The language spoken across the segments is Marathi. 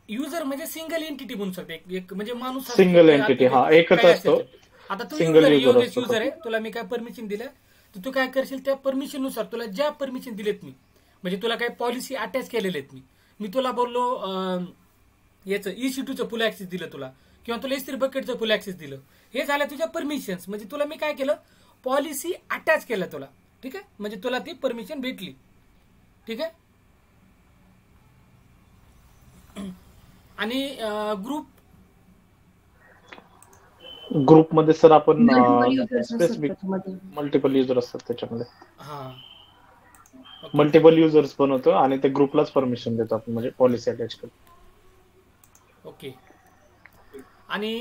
युजर म्हणजे सिंगल एंटिटी म्हणू शकते, एक म्हणजे माणूस सिंगल एंटिटी, हा एकच असतो, आता तू सिंगल युजर आहे, युजर योगेश असतो तो. युजर आहे, तुला मी काय परमिशन दिलं तर तू काय करशील, त्या परमिशन नुसार तुला ज्या परमिशन दिलेत मी, म्हणजे तुला काही पॉलिसी अटॅच केलेले आहेत मी तुला बोललो याचं EC2चं फुल ऍक्सेस दिलं तुला, किंवा तुला इस्त्री बकेटचं फुल ऍक्सेस दिलं, हे झालं तुझ्या परमिशन्स. म्हणजे तुला मी काय केलं, पॉलिसी अटॅच केलं तुला, ठीक आहे, म्हणजे तुला ती परमिशन भेटली, ठीक आहे. आणि ग्रुप ग्रुपमध्ये सर आपण मल्टिपल युजर्स असतात स्पेसिफिक त्याच्यामध्ये. मल्टिपल युजर असतात त्याच्यामध्ये, हा ओके ठीक मल्टिपल युजर्स बनवतो आणि ते ग्रुपलाच परमिशन देतो आपण, म्हणजे पॉलिसी अटॅच करतो. ओके. आणि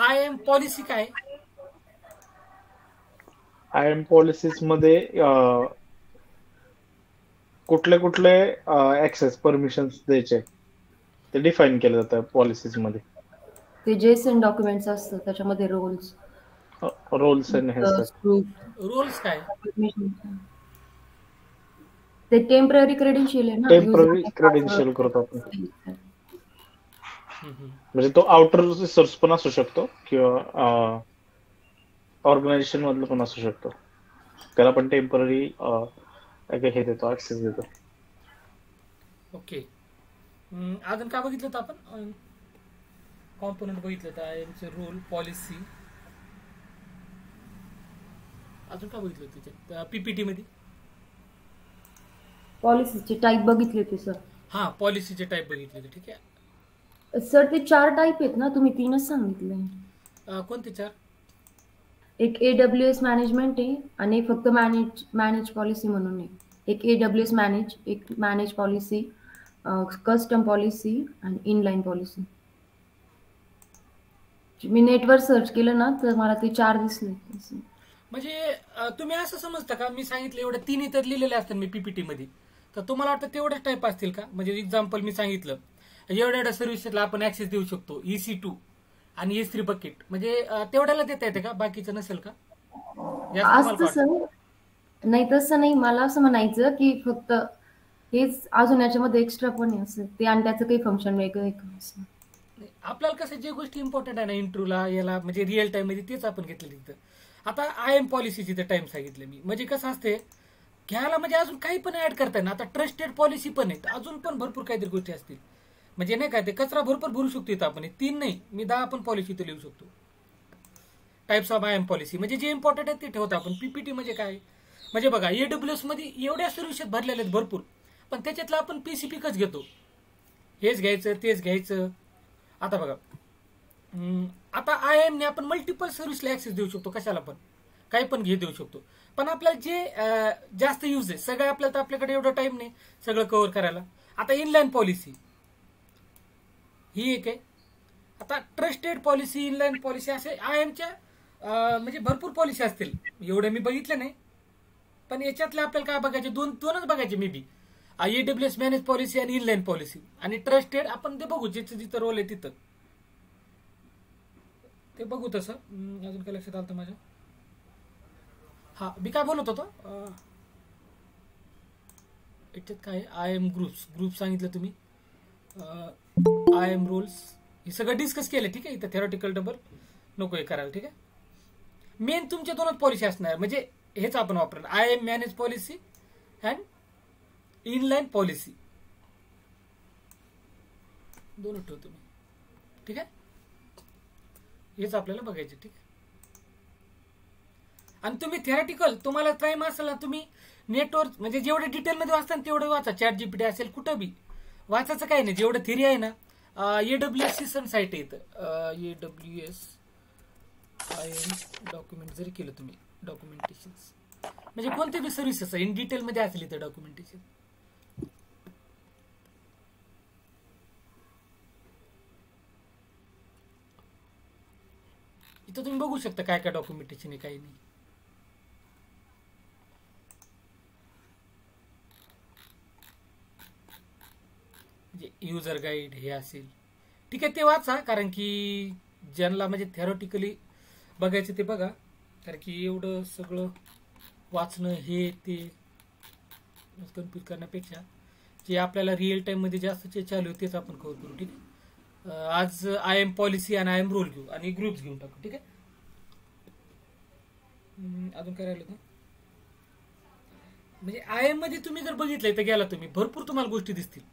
IAM पॉलिसी काय? IAM पॉलिसीज मध्ये कुठले कुठले ऍक्सेस परमिशन्स द्यायचे ते डिफाईन केलं जातं पॉलिसीज मध्ये. ते जेसन डॉक्युमेंट्स असतात त्याच्यामध्ये रोल्स रोल्स अँड हे सर. रोल्स काय? ते टेम्पररी क्रेडेन्शियल आहे ना, टेम्पररी क्रेडेन्शियल करतो आपण, म्हणजे तो आउटर रिसोर्स पण असू शकतो किंवा ऑर्गनायझेशन मधलं पण असू शकतो, त्याला पण टेम्पररी हे देतो, ऍक्सेस देतो. ओके. अजून काय बघितलं तर आपण, कॉम्पोनंट बघितलं तर यांचे रोल, पॉलिसी, अजून काय बघितलं त्याच्यात PPT मध्ये? पॉलिसीचे टाईप बघितले ते सर. हा, पॉलिसीचे टाईप बघितले, ठीक आहे सर. ते 4 टाईप आहेत ना, तुम्ही 3च सांगितले. कोणते 4? एक AWS मॅनेजमेंट आहे आणि एक फक्त मॅनेज पॉलिसी म्हणून आहे. एक AWS मॅनेज, एक मॅनेज पॉलिसी, कस्टम पॉलिसी आणि इनलाईन पॉलिसी. मी नेटवर सर्च केलं ना तर मला ते 4 दिसले. म्हणजे तुम्ही असं समजता का, मी सांगितलं एवढं 3 इतर लिहिलेले असतात मी PPT मध्ये, तर तुम्हाला वाटतं तेवढेच टाईप असतील का? म्हणजे एक्झाम्पल मी सांगितलं एवढ्या सर्व्हिसेसला आपण ऍक्सेस देऊ शकतो, EC2 आणि S3 बकेट, म्हणजे तेवढ्याला देता येते का, बाकीचं नसेल का? असतं सर. नाही तसं नाही, मला असं म्हणायचं की फक्त हेच अजून याच्यामध्ये एक्स्ट्रा पण आहे असं ते, आणि त्याचं काही फंक्शन वेगळं आहे का असं. आपल्याला कसं जे गोष्टी इम्पॉर्टंट आहे ना इंटरव्ह्यूला याला, म्हणजे रिअल टाइम मध्ये तेच आपण घेतलं तिथं. आता IAM पॉलिसीची तर टाइम सांगितलं मी, म्हणजे कसं असते घ्यायला, म्हणजे अजून काही पण ऍड करताय ना, आता ट्रस्टेड पॉलिसी पण आहे, अजून पण भरपूर काहीतरी गोष्टी असतील, म्हणजे नाही काय ते कचरा भरपूर भरू शकतो इथं आपण. 3 नाही, मी 10 पण पॉलिसी इथं लिहू शकतो. टाइप्स ऑफ IAM पॉलिसी, म्हणजे जे इम्पॉर्टंट आहे ते ठेवतो आपण. PPT म्हणजे काय, म्हणजे बघा AWS मध्ये एवढ्या सर्व्हिसेस भरलेल्या आहेत भरपूर, पण त्याच्यातलं आपण PCPच घेतो, हेच घ्यायचं तेच घ्यायचं. आता बघा, आता IAM ने आपण मल्टिपल सर्व्हिसला ऍक्सेस देऊ शकतो, कशाला पण काही पण देऊ शकतो, पण आपल्याला जे जास्त यूज आहे सगळं आपल्याला, तर आपल्याकडे एवढा टाइम नाही सगळं कव्हर करायला. आता इनलाईन पॉलिसी ही एक आहे. आता ट्रस्टेड पॉलिसी, इनलाईन पॉलिसी, असे IAMच्या म्हणजे भरपूर पॉलिसी असतील, एवढे मी बघितले नाही, पण याच्यातले आपल्याला काय बघायचे, दोनच बघायचे may be, AWS manage policy आणि इनलाईन पॉलिसी. आणि ट्रस्टेड आपण ते बघू, जिथं जिथं रोल आहे तिथं ते बघू. तसं अजून काय लक्षात आलं माझ्या, हा मी काय बोलत होतो याच्यात काय, IAM ग्रुप सांगितलं तुम्ही, IAM रोल्स, हे सगळं डिस्कस केलं, ठीक आहे. इथं थेरॉटिकल डबल नको हे करायला, ठीक आहे. मेन तुमच्या 2च पॉलिसी असणार, म्हणजे हेच आपण वापरणार, IAM manage policy and inline policy, 2 ठेवतो मी, ठीक आहे. हेच आपल्याला बघायचे, ठीक आहे. आणि तुम्ही थेरॉटिकल, तुम्हाला टाइम असेल ना, तुम्ही नेटवर म्हणजे जेवढे डिटेलमध्ये वाचता तेवढं वाचा, ChatGPT असेल कुठं बी वाचायचं काही नाही, जेवढं थिअरी आहे ना. AWS सीसन साईट आहे इथं, AWS IAM डॉक्युमेंट जरी केलं तुम्ही, डॉक्युमेंटेशन म्हणजे कोणते बी सर्व्हिसेस इन डिटेलमध्ये असेल इथं डॉक्युमेंटेशन. इथं तुम्ही बघू शकता काय काय डॉक्युमेंटेशन आहे, काही नाही. म्हणजे युजर गाईड हे असेल, ठीक आहे, ते वाचा, कारण की ज्यांना म्हणजे थेरॉटिकली बघायचं ते बघा, कारण की एवढं सगळं वाचणं हे ते कन्फ्यूज करण्यापेक्षा जे आपल्याला रिअल टाइम मध्ये जास्त जे चालू आहे तेच आपण कव्हर करू, ठीक आहे. आज आय एम पॉलिसी आणि आय एम रोल घेऊ आणि ग्रुप्स घेऊन टाकू. ठीक आहे. अजून काय राहिलं होतं? म्हणजे आय एम मध्ये तुम्ही जर बघितलंय तर गेला तुम्ही भरपूर तुम्हाला गोष्टी दिसतील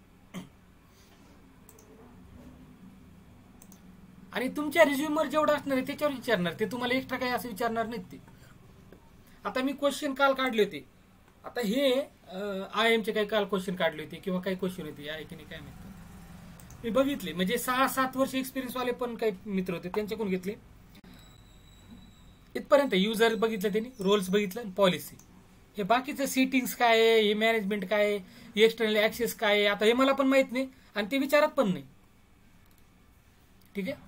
आणि तुमच्या रिझ्युमवर जेवढं असणार आहे त्याच्यावर विचारणार ते, तुम्हाला एक्स्ट्रा काही असं विचारणार नाहीत ते. आता मी क्वेश्चन काल काढले होते. आता हे आय एमचे काही काल क्वेश्चन काढले होते किंवा काही क्वेश्चन होते आहे की नाही काय माहिती, मी बघितले. म्हणजे 6-7 वर्ष एक्सपिरियन्स वाले पण काही मित्र होते त्यांच्याकडून घेतले. इथपर्यंत युजर बघितलं त्यांनी, रोल्स बघितलं, पॉलिसी. हे बाकीचं सेटिंग्स काय आहे, हे मॅनेजमेंट काय आहे, एक्सटर्नल ऍक्सेस काय आहे, आता हे मला पण माहित नाही आणि ते विचारत पण नाही. ठीक आहे.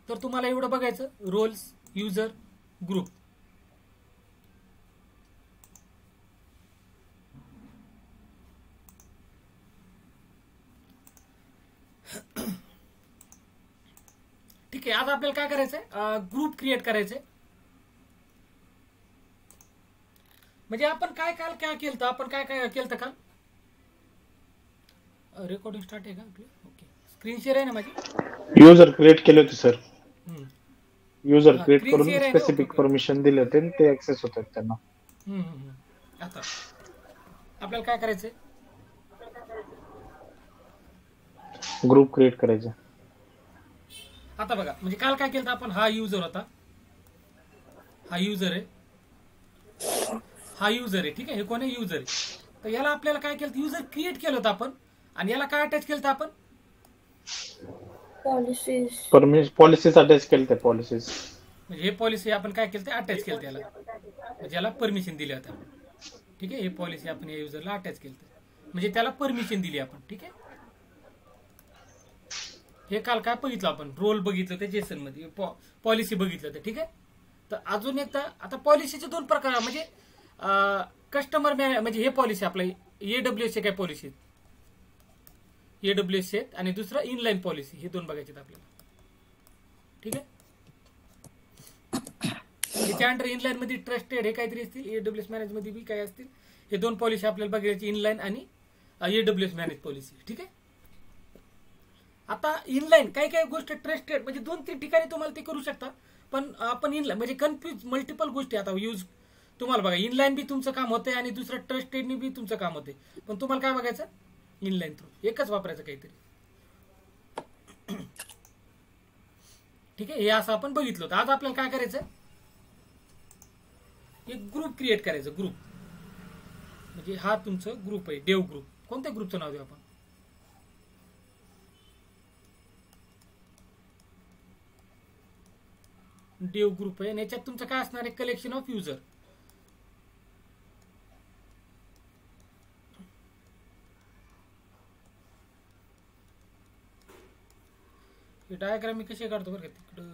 तर तुम्हाला एवढं बघायचं, रोल्स, युजर, ग्रुप. ठीक आहे. आज आपल्याला काय करायचंय, ग्रुप क्रिएट करायचंय. म्हणजे आपण काय काल काय केलं, आपण काय काय केलं काल. रेकॉर्डिंग स्टार्ट आहे का आपली? ओके. स्क्रीन शेअर आहे ना माझी? युजर क्रिएट केले होते सर. युजर क्रिएट screen करून share आहे ना? Specific okay. परमिशन दिले होते आणि ते ऍक्सेस होतात त्यांना. आता आपल्याला काय करायचंय, ग्रुप क्रिएट करायचे. आता बघा. म्हणजे काल काय केलं आपण, हा युजर होता, हा युजर आहे, हा युजर आहे. ठीक आहे. हे कोण आहे, युजर आहे. तर याला आपल्याला काय केलं, युजर क्रिएट केलं होतं आपण आणि याला काय अटॅच केलं होतं आपण, पॉलिसीज अटॅच केले ते पॉलिसीज. म्हणजे हे पॉलिसी आपण काय केलं ते अटॅच केलं त्याला, म्हणजे याला परमिशन दिली होता. ठीक आहे. हे पॉलिसी आपण या युजरला अटॅच केलं, म्हणजे त्याला परमिशन दिली आपण. ठीक आहे. हे काल काय बघितलं आपण, रोल बघितलं ते जेसन मध्ये, पॉलिसी बघितलं ते. ठीक आहे. तर अजून एकदा, आता पॉलिसीचे 2 प्रकार, म्हणजे कस्टमर म्हणजे हे पॉलिसी आपला एडब्ल्यूएस काय पॉलिसी, एडब्ल्यूएस आहेत आणि दुसरं इनलाईन पॉलिसी, हे 2 बघायचे आपल्याला. ठीक आहे. याच्या अंडर इनलाईन मध्ये ट्रस्टेड हे काहीतरी असतील, एडब्ल्यूएस मॅनेज मध्ये बी काय असतील. हे 2 पॉलिसी आपल्याला बघायची, इनलाईन आणि एडब्ल्यूएस मॅनेज पॉलिसी. ठीक आहे. आता इनलाईन काही काही गोष्टी ट्रस्टेड, म्हणजे 2-3 ठिकाणी तुम्हाला ते करू शकता, पण आपण इनलाईन म्हणजे कन्फ्युज मल्टिपल गोष्टी. आता यूज तुम्हाला बघा, इनलाईन बी तुमचं काम होतंय आणि दुसरं ट्रस्टेडनी बी तुमचं काम होते, पण तुम्हाला काय बघायचं, इनलाईन थ्रू एकच वापरायचं काहीतरी. ठीक आहे. हे असं आपण बघितलं होतं. आज आपल्याला काय करायचं, एक ग्रुप क्रिएट करायचं. ग्रुप म्हणजे हा तुमचं ग्रुप आहे, डेव ग्रुप. कोणत्या ग्रुपचं नाव देऊ आपण, डेव ग्रुप आहे. आणि याच्यात तुमचं काय असणार आहे, कलेक्शन ऑफ युजर. हे डायग्राम मी कसे काढतो बरं का, तिकडं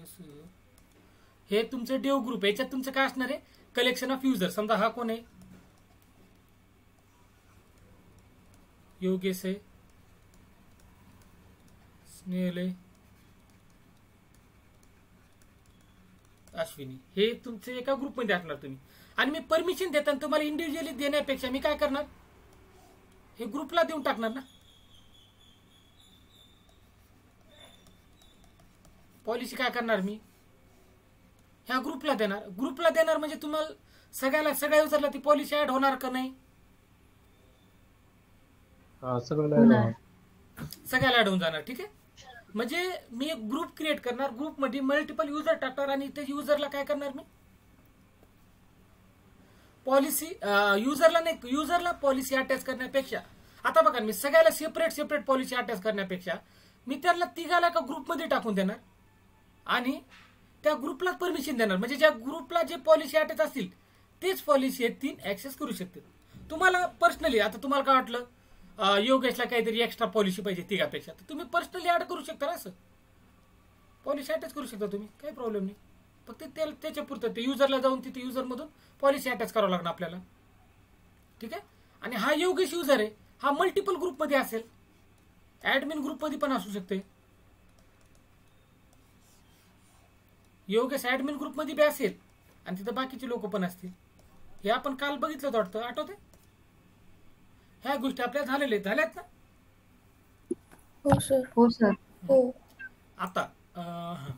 हे तुमचं डेव ग्रुप आहे. याच्यात तुमचं काय असणार आहे, कलेक्शन ऑफ युजर. समजा हा कोण आहे, योगेश आहे, स्नेहल आहे, अश्विनी. हे तुमचे एका ग्रुपमध्ये असणार तुम्ही. आणि मी परमिशन देताना तुम्हाला इंडिव्हिज्युअली देण्यापेक्षा मी काय करणार, हे ग्रुपला देऊन टाकणार ना. पॉलिसी काय करणार मी, ह्या ग्रुपला देणार. ग्रुपला देणार म्हणजे तुम्हाला सगळ्या युजरला ती पॉलिसी ऍड होणार का नाही, सगळ्याला ऍड होऊन जाणार. ठीक आहे. म्हणजे मी एक ग्रुप क्रिएट करणार, ग्रुपमध्ये मल्टिपल युजर टाकणार आणि त्या युजरला काय करणार मी, पॉलिसी युजरला नाही, युजरला पॉलिसी अटॅच करण्यापेक्षा, आता बघा मी सगळ्याला सेपरेट पॉलिसी अटॅच करण्यापेक्षा मी त्यांना तिघाला का ग्रुपमध्ये टाकून देणार आणि त्या ग्रुपला परमिशन देणार. म्हणजे ज्या ग्रुपला जे पॉलिसी अटॅच असतील तेच पॉलिसी आहेत 3 ऍक्सेस करू शकते. तुम्हाला पर्सनली, आता तुम्हाला काय वाटलं, योगेशला काहीतरी एक्स्ट्रा पॉलिसी पाहिजे तिघापेक्षा, तर तुम्ही पर्सनली ऍड करू शकता ना. असं पॉलिसी अटॅच करू शकता तुम्ही, काही प्रॉब्लेम नाही. फक्त त्याच्या पुरतं ते युजरला जाऊन तिथे युजरमधून पॉलिसी अटॅच करावं लागणार आपल्याला. ठीक आहे. आणि हा योगेश युजर आहे, हा मल्टिपल ग्रुपमध्ये असेल, ऍडमिन ग्रुपमध्ये पण असू शकते. योगेश ऍडमिन ग्रुपमध्ये बी असेल आणि तिथं बाकीचे लोक पण असतील. हे आपण काल बघितलं वाटतं, आठवते. ह्या गोष्टी आपल्या झाल्यात ना. हो सर. हो सर. हो. आता अं,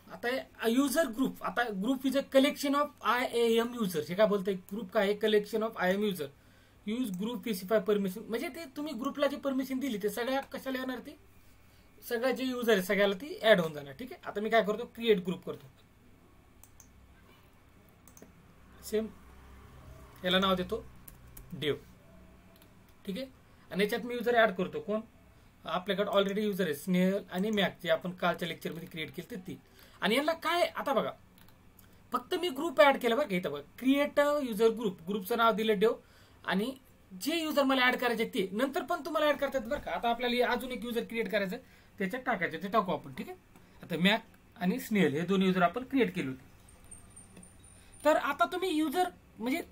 आता युजर ग्रुप, आता group is a collection of IAM user. हे काय बोलतंय, ग्रुप काय आहे, collection of IAM user. Use group specify permission, म्हणजे ते तुम्ही ग्रुपला जी परमिशन दिली ते सगळ्या कशाला येणार, ती सगळ्या जे युजर आहे सगळ्याला ती ऍड होऊन जाणार. ठीक आहे. आता मी काय करतो, क्रिएट ग्रुप करतो. सेम याला नाव देतो डेव. ठीक आहे. आणि याच्यात मी युजर ऍड करतो. कोण, आपल्याकडे ऑलरेडी युजर आहे स्नेहल आणि मॅक, जे आपण कालच्या लेक्चरमध्ये क्रिएट केली ती. आणि यांना काय, आता बघा फक्त मी ग्रुप ऍड केलं बरं का. इथं बघा क्रिएट युजर ग्रुप, ग्रुपचं नाव दिलं डेव. आणि जे युजर मला ऍड करायचे ते नंतर पण तुम्हाला ऍड करतात बरं का. आता आपल्याला अजून एक युजर क्रिएट करायचं, त्याच्यात टाकायचं, ते टाकू आपण. ठीक आहे. आता मॅक आणि स्नेहल हे दोन युजर आपण क्रिएट केले होते. तर आता तुम्ही युजर म्हणजे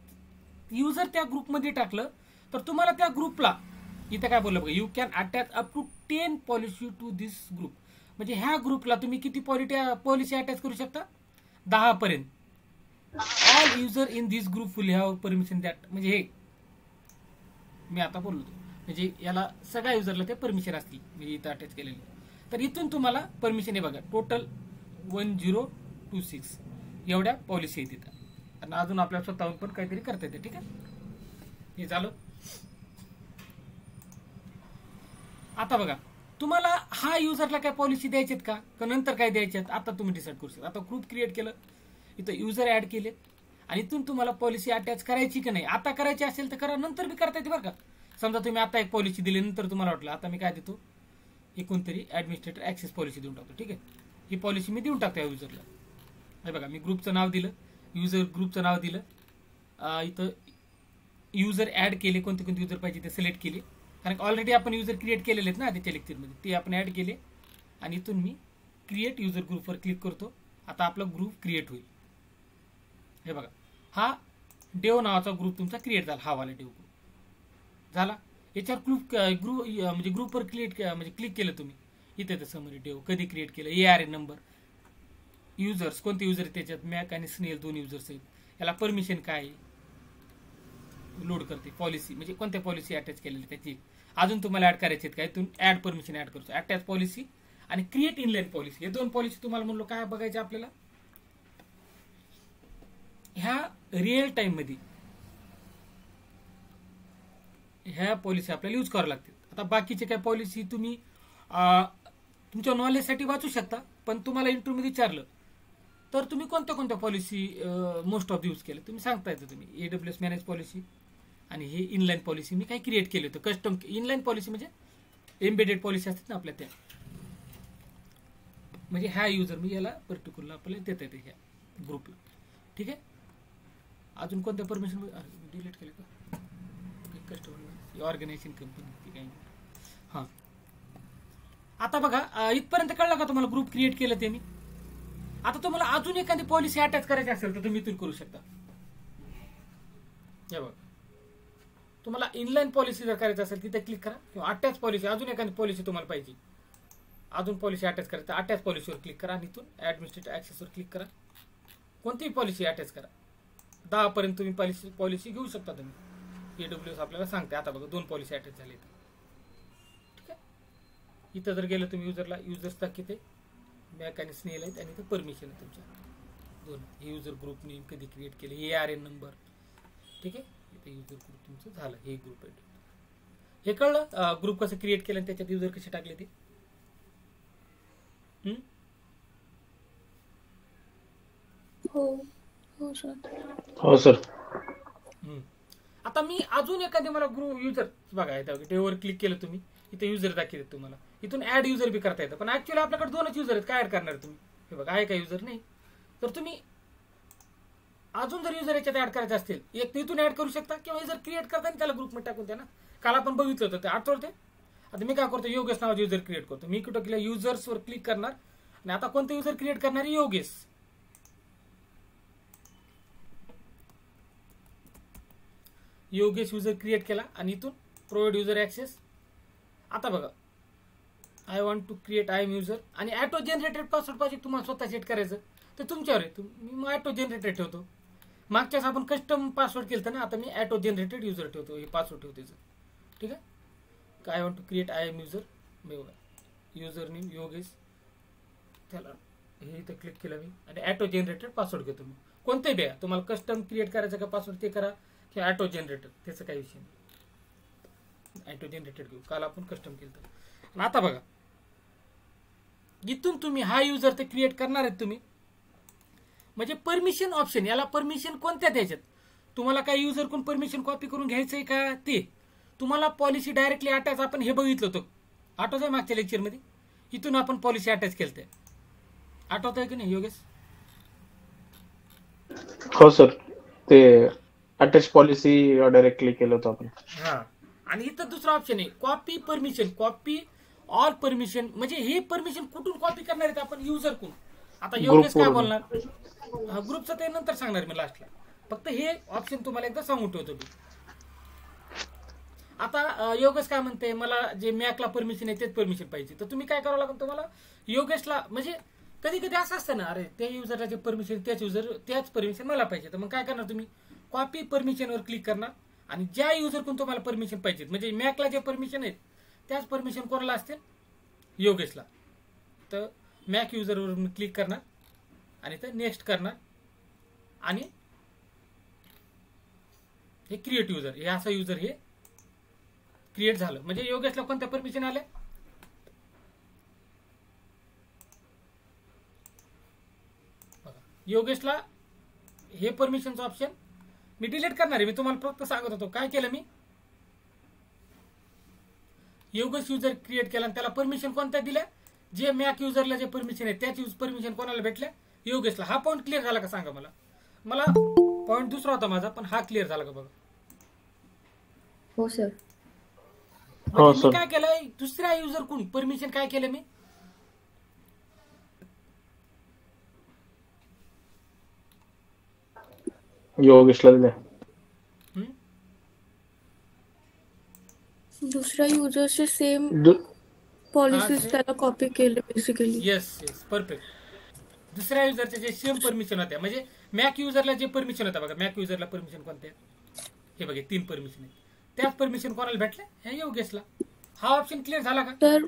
युजर त्या ग्रुपमध्ये टाकलं तर तुम्हाला त्या ग्रुपला इथं काय बोललं बघा, you can attach up to 10 policy to this group. म्हणजे ह्या ग्रुपला तुम्ही किती पॉलिसी अटॅच करू शकता, 10 पर्यंत. All user in this group will have permission that. म्हणजे हे मी आता बोललो म्हणजे याला सगळ्या युजरला ते परमिशन असतील म्हणजे इथं अटॅच केलेली. तर इथून तुम्हाला परमिशन आहे बघा, टोटल 1026 एवढ्या पॉलिसी आहेत तिथं. आणि अजून आपल्याला स्वतःहून पण काहीतरी करता येते. ठीक आहे. हे झालं. आता बघा तुम्हाला हा युजरला काय पॉलिसी द्यायच्यात का नंतर काय द्यायच्यात, आता तुम्ही डिसाईड करू शकता. आता ग्रुप क्रिएट केलं, इथं युजर ऍड केले आणि इथून तुम्हाला पॉलिसी अटॅच करायची की नाही, आता करायची असेल तर करा, नंतर बी करता येते बरं का. समजा तुम्ही आता एक पॉलिसी दिली, नंतर तुम्हाला वाटलं आता मी काय देतो, एक कोणतरी ऍडमिनिस्ट्रेटर ऍक्सेस पॉलिसी देऊन टाकतो. ठीक आहे. ही पॉलिसी मी देऊन टाकतो या युजरला. हे बघा मी ग्रुपचं नाव दिलं, युजर ग्रुपचं नाव दिलं, इथं युजर ऍड केले, कोणते कोणते युजर पाहिजे ते सिलेक्ट केले, कारण ऑलरेडी आपण युजर क्रिएट केलेले आहेत ना आधीच्या लेक्चरमध्ये, ते आपण ऍड केले. आणि इथून मी क्रिएट युजर ग्रुपवर क्लिक करतो. आता आपला ग्रुप क्रिएट होईल. हे बघा हा डेव नावाचा ग्रुप तुमचा क्रिएट झाला, हा वाला डेव ग्रुप झाला. याच्यावर ग्रुप म्हणजे ग्रुपवर क्लिक केलं तुम्ही, इथे तर समरी डेव कधी क्रिएट केलं, ARN नंबर, युजर्स कोणते युजर आहेत त्याच्यात, मॅक आणि स्नेल 2 युजर्स आहेत. याला परमिशन काय लोड करते, पॉलिसी म्हणजे कोणत्या पॉलिसी अटॅच केलेली त्याची, अजून तुम्हाला ऍड करायचे आहेत का, इथून ऍड परमिशन ऍड करतो, अटॅच पॉलिसी आणि क्रिएट इनलाईन पॉलिसी. हे दोन पॉलिसी तुम्हाला म्हणलो काय बघायचे आपल्याला, ह्या रिअल टाइम मध्ये ह्या पॉलिसी आपल्याला यूज करावं लागतील. आता बाकीचे काय पॉलिसी तुम्ही तुमच्या नॉलेजसाठी वाचू शकता, पण तुम्हाला इंटरव्ह्यू मध्ये विचारलं तर तुम्ही कोणत्या कोणत्या पॉलिसी मोस्ट ऑफ यूज केले तुम्ही सांगता येतं. तुम्ही AWS मॅनेज पॉलिसी आणि हे इनलाईन पॉलिसी मी काय क्रिएट केले होतं. कस्टम इनलाईन पॉलिसी म्हणजे एम्बेडेड पॉलिसी असतात ना आपल्या, त्या म्हणजे ह्या युजर मी याला पर्टिक्युलर आपल्याला देता येते ह्या ग्रुपला. ठीक आहे. अजून कोणत्या परमिशन डिलीट केले का, कस्टमर ऑर्गनायझेशन कंपनी काही. हां आता बघा इथपर्यंत कळलं का तुम्हाला, ग्रुप क्रिएट केलं ते मी. आता तुम्हाला अजून एखादी पॉलिसी अटॅच करायची असेल तर तुम्ही इथून करू शकता. हे बघा तुम्हाला इनलाईन पॉलिसी जर करायचं असेल तिथे क्लिक करा, किंवा अटॅच पॉलिसी अजून एखादी पॉलिसी तुम्हाला पाहिजे, अजून पॉलिसी अटॅच करायचं अटॅच पॉलिसीवर क्लिक करा आणि इथून ऍडमिनिस्ट्रेटिव्ह ऍक्सेसवर क्लिक करा, कोणतीही पॉलिसी अटॅच करा. 10 पर्यंत तुम्ही पॉलिसी घेऊ शकता तुम्ही. AWS आपल्याला सांगते. आता बघा 2 पॉलिसी अटॅच झाली. ठीक आहे. इथं जर गेलं तुम्ही युजरला, युजर्स दाखवते मॅक आणि स्नेल आहेत आणि इथं परमिशन आहे तुमच्या 2. हे युजर ग्रुप नेम कधी क्रिएट केले, ARN नंबर. ठीक आहे. इथे युजर ग्रुप तुमचं झालं, हे ग्रुप आहे. हे कळलं ग्रुप कसं क्रिएट केलं आणि त्याच्यात युजर कसे टाकले ते. हो हो सर. हो सर. आता मी अजून एखादी मला ग्रुप युजर बघा इथं डेवर क्लिक केलं तुम्ही, इथे युजर दाखवले तुम्हाला, इथून ऍड युजर बी करता येतं. पण ऍक्च्युअली आपल्याकडे 2च युजर आहेत, काय ऍड करणार तुम्ही. हे बघा आहे का युजर नाही, तर तुम्ही अजून जर युजर याच्यात ऍड करायचे असतील एक इथून ऍड करू शकता, किंवा युजर क्रिएट करताना त्याला ग्रुपमध्ये टाकून द्या ना. काल आपण बघितलं होतं ते आठवते. आता मी काय करतो, योगेश नावाचे युजर क्रिएट करतो. मी कुठं केलं, युजर्सवर क्लिक करणार आणि आता कोणते युजर क्रिएट करणार, योगेश. योगेश युजर क्रिएट केला आणि इथून प्रोव्हाइड युजर ऍक्सेस. आता बघा I want to create IAM user आणि ऑटो जनरेटेड पासवर्ड पाहिजे तुम्हाला स्वतः सेट करायचं तर तुमच्यावर आहे. मी ऑटो जनरेटेड ठेवतो. मागच्याच आपण कस्टम पासवर्ड केलं ना, आता मी ऑटो जनरेटेड युजर ठेवतो, हे पासवर्ड ठेवतो त्याचं. ठीक आहे. I want to create I M user, user name Yogesh, त्याला हे इथं क्लिक केलं मी आणि ऑटो जनरेटेड पासवर्ड घेतो मी. कोणते द्या तुम्हाला, कस्टम क्रिएट करायचं का पासवर्ड ते करा, किंवा ऑटो जनरेटेड, त्याचं काही विषय नाही. ऑटो जनरेटेड घेऊ, काल आपण कस्टम केलं. आणि आता बघा, इथून तुम्ही हा युजर ते क्रिएट करणार आहेत तुम्ही, म्हणजे परमिशन ऑप्शन, याला परमिशन कोणत्या द्यायच्यात, तुम्हाला काही युजर कोण परमिशन कॉपी करून घ्यायचंय का, ते तुम्हाला पॉलिसी डायरेक्टली अटॅच, आपण हे बघितलं होतं आठवतंय मागच्या लेक्चरमध्ये, इथून आपण पॉलिसी अटॅच केलं ते, आठवतंय की नाही योगेश? हो सर, ते अटॅच पॉलिसी डायरेक्टली केलं होतं आपण. हा, आणि इथं दुसरा ऑप्शन आहे copy permission, copy all permission, म्हणजे हे परमिशन कुठून कॉपी करणार आहेत आपण, युजर कोण. आता योगेश काय बोलणार, ग्रुपचं ते नंतर सांगणार मी लास्टला, फक्त हे ऑप्शन तुम्हाला एकदा सांगून ठेवतो मी. आता योगेश काय म्हणते, मला जे मॅकला परमिशन आहे तेच परमिशन पाहिजे, तर तुम्ही काय करावं लागेल तुम्हाला, योगेशला, म्हणजे कधी कधी असं असतं ना, अरे त्या युजरला जे परमिशन त्याच परमिशन मला पाहिजे, तर मग काय करणार तुम्ही, कॉपी परमिशनवर क्लिक करणार आणि ज्या युजर कोण तुम्हाला परमिशन पाहिजे, म्हणजे मॅकला जे परमिशन आहेत त्याच परमिशन कोणाला असतील, योगेशला. तर मॅक युजरवर मी क्लिक करणार आणि तर नेक्स्ट करणार आणि हे क्रिएट युजर, हे असं युजर हे क्रिएट झालं. म्हणजे योगेशला कोणत्या परमिशन आल्या, योगेशला हे परमिशनचं ऑप्शन मी डिलीट करणार आहे, मी तुम्हाला फक्त सांगत होतो. काय केलं मी, योगेश युजर क्रिएट केला आणि त्याला परमिशन कोणत्या दिल्या, जे मॅक युजरला जे परमिशन आहे त्याची परमिशन कोणाला भेटल्या, योगेशला. हा पॉईंट क्लिअर झाला का सांगा मला, मला पॉईंट दुसरा होता माझा, पण हा क्लिअर झाला का बघा. हो सर. म्हणजे मी काय केलं, दुसऱ्या युजर कोण परमिशन काय केलं मी, योगेशला दिले, दुसऱ्या युजरचे सेम पॉलिसीज त्याला कॉपी केले बेसिकली. Yes yes, perfect. दुसऱ्या युजरचे जे सेम परमिशन होत्या, म्हणजे मॅक युजरला जे परमिशन होता बघा, मॅक युजरला परमिशन कोणत्या, हे बघा 3 परमिशन आहेत, त्याच परमिशन कोणाला भेटल्या, ह्या योगेशला. हा ऑप्शन क्लिअर झाला का? तर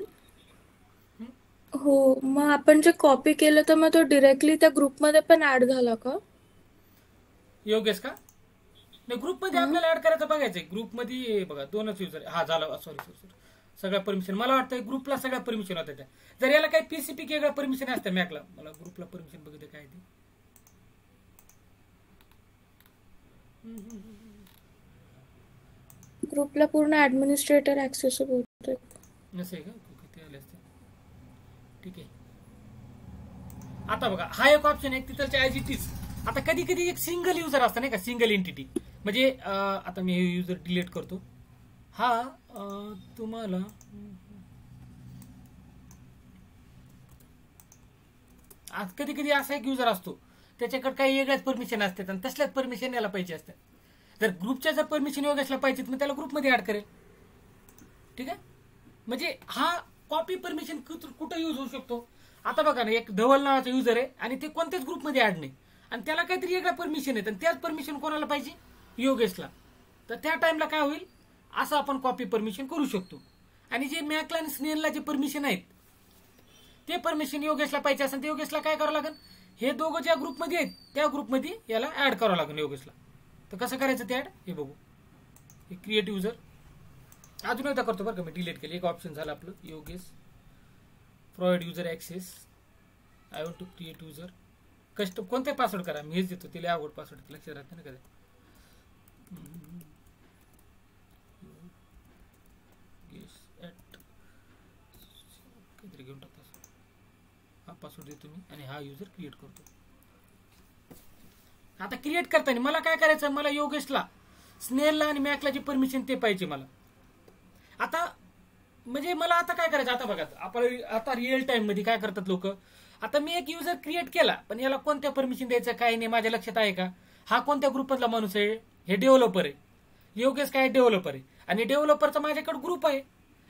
हो, मग आपण जे कॉपी केलं तर मग तो डायरेक्टली त्या ग्रुपमध्ये पण ऍड झाला का योगेश का? नाही, ग्रुपमध्ये आपल्याला ऍड करायचं बघायचंय. ग्रुपमध्ये बघा 2च युजर, हा झाला, सॉरी सगळ्या परमिशन, मला वाटतं ग्रुपला सगळ्या परमिशन होत्या त्या. जर याला काही पीसीपी वेगळ्या परमिशन असत्या मॅकला, मला ग्रुपला परमिशन बघितलं काय ते, ग्रुपला पूर्ण ऍडमिनिस्ट्रेटर ऍक्सेसिबल होते. नसे का किती आले असते. ठीक आहे. आता बघा हा एक ऑप्शन आहे तिथलच्या ॲज इट इज. आता कधी कधी एक सिंगल युजर असतं नाही का, सिंगल एंटिटी, म्हणजे आता मी हे युजर डिलीट करतो. हा तुम्हाला आज कधी कधी असा एक युजर असतो त्याच्याकडे काही वेगळ्याच परमिशन असतात आणि तसल्याच परमिशन याला पाहिजे असतात. जर ग्रुपच्या जर परमिशन योगेशला पाहिजे मग त्याला ग्रुपमध्ये ऍड करेल. ठीक आहे, म्हणजे हा कॉपी परमिशन कुठं यूज होऊ शकतो. आता बघा ना, एक धवल नावाचा युजर आहे आणि ते कोणत्याच ग्रुपमध्ये ऍड नाही आणि त्याला काहीतरी वेगळ्या परमिशन आहेत आणि त्याच परमिशन कोणाला पाहिजे, योगेशला. तर त्या टाइमला काय होईल, असं आपण कॉपी परमिशन करू शकतो. आणि जे मॅकला आणि स्नेलला जे परमिशन आहेत ते परमिशन योगेशला पाहिजे असेल तर योगेशला काय करावं लागेल, हे दोघं ज्या ग्रुपमध्ये आहेत त्या ग्रुपमध्ये याला ऍड करावं लागेल योगेशला. तर कसं करायचं ते ऍड, हे बघू. हे क्रिएट युजर अजून एकदा करतो बरं का, मी डिलीट केलं. एक ऑप्शन झालं आपलं Yogesh, provide user access, I want to create user, custom कोणते पासवर्ड करा, मी हेच देतो, तिला अवघड पासवर्ड लक्षात राहते ना कधी. काहीतरी घेऊन टाकतो, हा पासवर्ड देतो मी आणि हा युजर क्रिएट करतो. आता क्रिएट करताना मला काय करायचं, मला योगेशला, स्नेलला आणि मॅकला जी परमिशन ते पाहिजे मला. आता म्हणजे मला आता काय करायचं, आता बघा आपण आता रिअल टाइम मध्ये काय करतात लोक. आता मी एक युजर क्रिएट केला पण याला कोणत्या परमिशन द्यायचं काय नाही माझ्या लक्षात आहे का. हा कोणत्या ग्रुपमधला माणूस आहे, हे डेव्हलपर आहे. योगेश काय डेव्हलपर आहे आणि डेव्हलपरचा माझ्याकडे ग्रुप आहे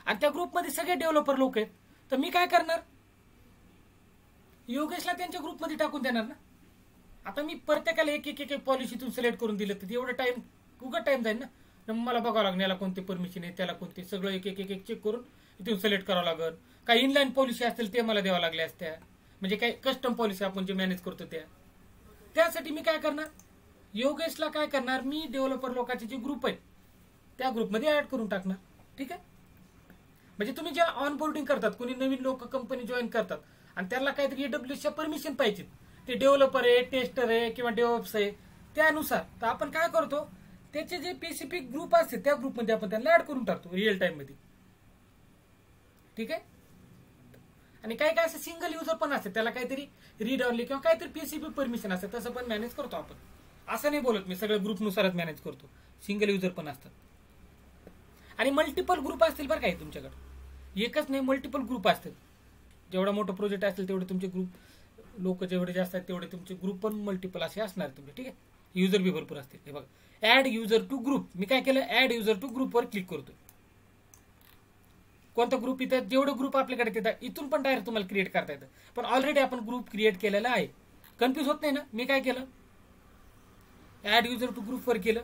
आणि त्या ग्रुपमध्ये सगळे डेव्हलपर लोक आहेत. तर मी काय करणार, योगेशला त्यांच्या ग्रुपमध्ये टाकून देणार ना. आता मी प्रत्येकाला एक एक एक पॉलिसीतून सिलेक्ट करून दिलं तर एवढं टाइम उगत टाइम जाईल ना. मग मला बघावं लागणार याला कोणते परमिशन आहे, त्याला कोणते, सगळं एक एक एक चेक करून इथून सिलेक्ट करावं लागेल. काही इनलाईन पॉलिसी असतील ते मला द्यावं लागल्या असत्या, म्हणजे काही कस्टम पॉलिसी आपण जे मॅनेज करतो त्यासाठी मी काय करणार, योगेशला काय करणार, मी डेव्हलपर लोकांचे जे ग्रुप आहेत त्या ग्रुपमध्ये ऍड करून टाकणार. ठीक आहे. म्हणजे तुम्ही जे ऑनबोर्डिंग करतात, कोणी नवीन लोक कंपनी जॉईन करतात आणि त्याला काहीतरी AWSच्या परमिशन पाहिजे, ते डेव्हलपर आहे, टेस्टर आहे किंवा डेव्हऑप्स आहे, त्यानुसार तर आपण काय करतो, त्याचे जे स्पेसिफिक ग्रुप असते त्या ग्रुपमध्ये आपण त्यांना ऍड करून टाकतो रिअल टाइम मध्ये. ठीक आहे. आणि काही काय असं सिंगल युजर पण असते, त्याला काहीतरी रीड ऑनली किंवा काहीतरी PCP परमिशन असते, तसं पण मॅनेज करतो आपण. असं नाही बोलत मी सगळं ग्रुपनुसारच मॅनेज करतो, सिंगल युजर पण असतात. आणि मल्टिपल ग्रुप असतील बरं काय तुमच्याकडे, एकच नाही मल्टिपल ग्रुप असतील. जेवढा मोठा प्रोजेक्ट असेल तेवढे तुमचे ग्रुप, लोक जेवढे जास्त आहेत तेवढे तुमचे ग्रुप पण मल्टिपल असे असणार तुमचे. ठीक आहे. युजर बी भरपूर असतील. हे बघा, ऍड युजर टू ग्रुप, मी काय केलं, ऍड युजर टू ग्रुपवर क्लिक करतो. कोणता ग्रुप, इथं जेवढं ग्रुप आपल्याकडे येतात इथून पण डायरेक्ट तुम्हाला क्रिएट करता येतं, पण ऑलरेडी आपण ग्रुप क्रिएट केलेला आहे. कन्फ्युज होत नाही ना. मी काय केलं, ऍड युजर टू ग्रुपवर केलं,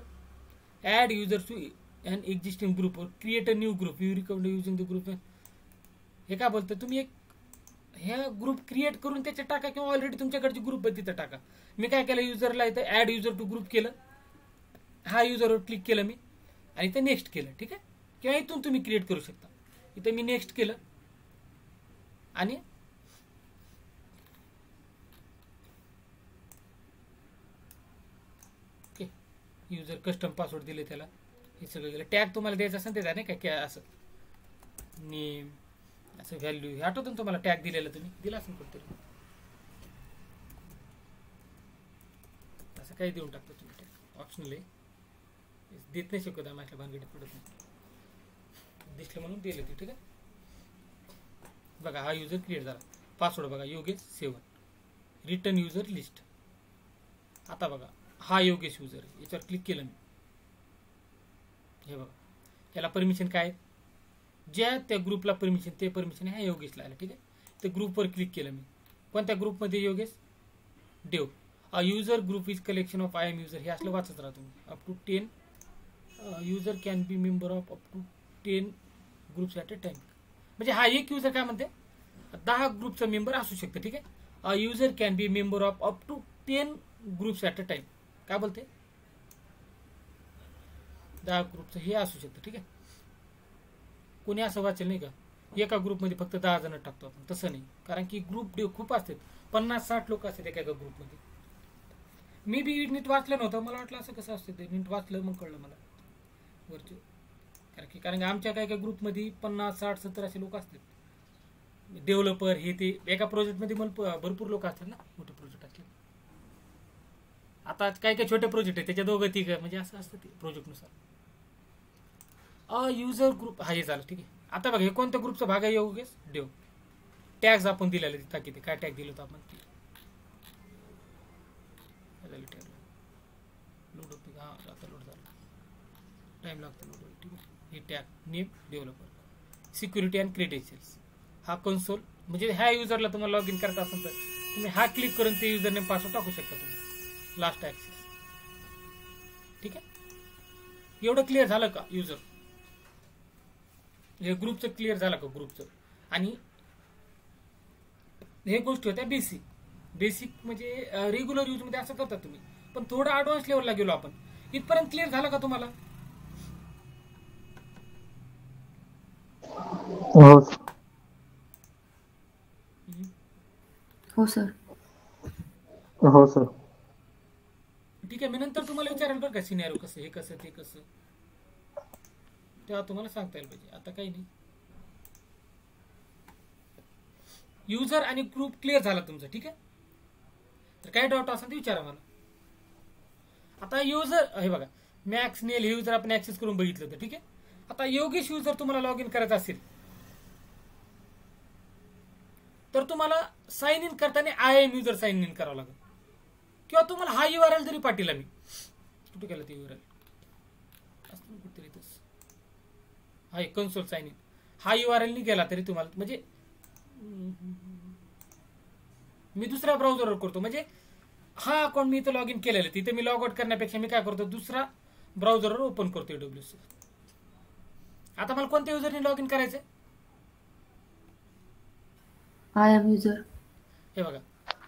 add user to an existing ग्रुपवर create a new group, you recommend using the group. हे काय बोलतं, तुम्ही एक ह्या ग्रुप क्रिएट करून त्याच्यात टाका किंवा ऑलरेडी तुमच्याकडचे ग्रुप तिथं टाका. मी काय केलं, युजरला इथं ऍड युजर टू ग्रुप केलं, हा युजरवर क्लिक केलं मी आणि इथं नेक्स्ट केलं. ठीक आहे. किंवा इथून तुम्ही क्रिएट करू शकता. इथं मी नेक्स्ट केलं आणि ओके, युजर कस्टम पासवर्ड दिले त्याला, हे सगळं गेलं. टॅग तुम्हाला द्यायचं असेल ते नाही काय असं नेम, असं व्हॅल्यू, हे आठवतं ना तुम्हाला टॅग दिलेला, तुम्ही दिला असेल कुठतरी, असं काही देऊन टाकतो तुम्ही. टॅग ऑप्शनल आहे, देत नाही शकत आम्ही, भानगडीत पडत नाही, दिसलं म्हणून दिलं ते. ठीक आहे. बघा, हा युजर क्रिएट झाला, पासवर्ड बघा योगेश 7, रिटर्न युजर लिस्ट. आता बघा, हा योगेश युजर, याच्यावर क्लिक केलं मी, हे बघा याला परमिशन काय आहे, ज्या त्या ग्रुपला परमिशन, ते परमिशन ह्या योगेशला आलं. ठीक आहे. ते ग्रुपवर क्लिक केलं मी, कोणत्या ग्रुपमध्ये, Yogesh dev. A user group is collection of IAM user, हे असलं वाचत राहा तुम्ही. Up to 10 user can be member of up to 10 groups at a time. म्हणजे हा एक युजर काय म्हणते, 10 ग्रुपचा मेंबर असू शकतो. ठीक आहे. A user can be member of up to 10 groups at a time. काय बोलते, 10 ग्रुपचं हे असू शकतं. ठीक आहे. कोणी असं वाचेल नाही का, एका ग्रुपमध्ये फक्त 10 जण टाकतो आपण, तसं नाही, कारण की ग्रुप खूप असतात, 50-60 लोक असतात एका ग्रुपमध्ये. मी बी नीट वाचलं नव्हतं, मला वाटलं असं कसं असतं ते, नीट वाचलं मग कळलं मला वरचे. कारण की आमच्या काही ग्रुपमध्ये 50-60-70 असे लोक असतात, डेव्हलपर हे ते. एका प्रोजेक्टमध्ये मला भरपूर लोक असतात ना, मोठे प्रोजेक्ट असले. आता काही छोटे प्रोजेक्ट आहे त्याच्या 2-3 म्हणजे असं असतं ते प्रोजेक्टनुसार. युजर ग्रुप, हा हे झालं. ठीक आहे. आता बघा, हे कोणत्या ग्रुपचा भाग आहे, योगेश डेव. टॅग्स आपण दिलेले तिथं, किती काय टॅग दिलं होतं आपण, लोड होते, हा आता लोड झालं, टाइम लागतो लोड. ठीक आहे. हे tag name developer, security and credentials, हा कन्सोल, म्हणजे ह्या युजरला तुम्हाला लॉग इन करायचं असेल तर तुम्ही हा क्लिक करून ते युजर नेम पासवर्ड टाकू शकता तुम्ही, लास्ट ॲक्सेस. ठीक आहे. एवढं क्लिअर झालं का युजर, हे ग्रुपचं क्लिअर झालं का ग्रुपचं. आणि हे गोष्टी होत्या बेसिक म्हणजे रेग्युलर यूज मध्ये असं करता तुम्ही, पण थोडं ऍडव्हान्स लेवलला गेलो आपण. इथपर्यंत क्लिअर झालं का तुम्हाला, हो सर. हो सर. ठीक आहे. मी नंतर तुम्हाला विचारेल बरं का, सिनेरिओ कसं, हे कसं ते कसं, तेव्हा तुम्हाला सांगता येईल पाहिजे. आता काही नाही, युजर आणि ग्रुप क्लिअर झाला तुमचा. ठीक आहे. तर काय डाऊट असेल ते विचारा मला. आता युजर, हे बघा मॅक्स नेल हे युजर आपण ऍक्सेस करून बघितलं होतं. ठीक आहे. आता योगेश युजर तुम्हाला लॉग इन करायचं असेल तर तुम्हाला साइन इन करताना IAM युजर साइन इन करावं लागेल, किंवा तुम्हाला हा URL जरी पाठवला, मी कुठे केलं ते URL असतं कुठेतरी, हा कन्सोल साइन इन, हा URL नाही गेला तरी तुम्हाला, म्हणजे मी दुसऱ्या ब्राउझरवर करतो, म्हणजे हा अकाउंट मी इथं लॉग इन केलेलं आहे. तिथे मी लॉग आउट करण्यापेक्षा मी काय करतो, दुसरा ब्राउझरवर ओपन करतो AWS. आता मला कोणत्या युजरने लॉग इन करायचंय? I M user. हे बघा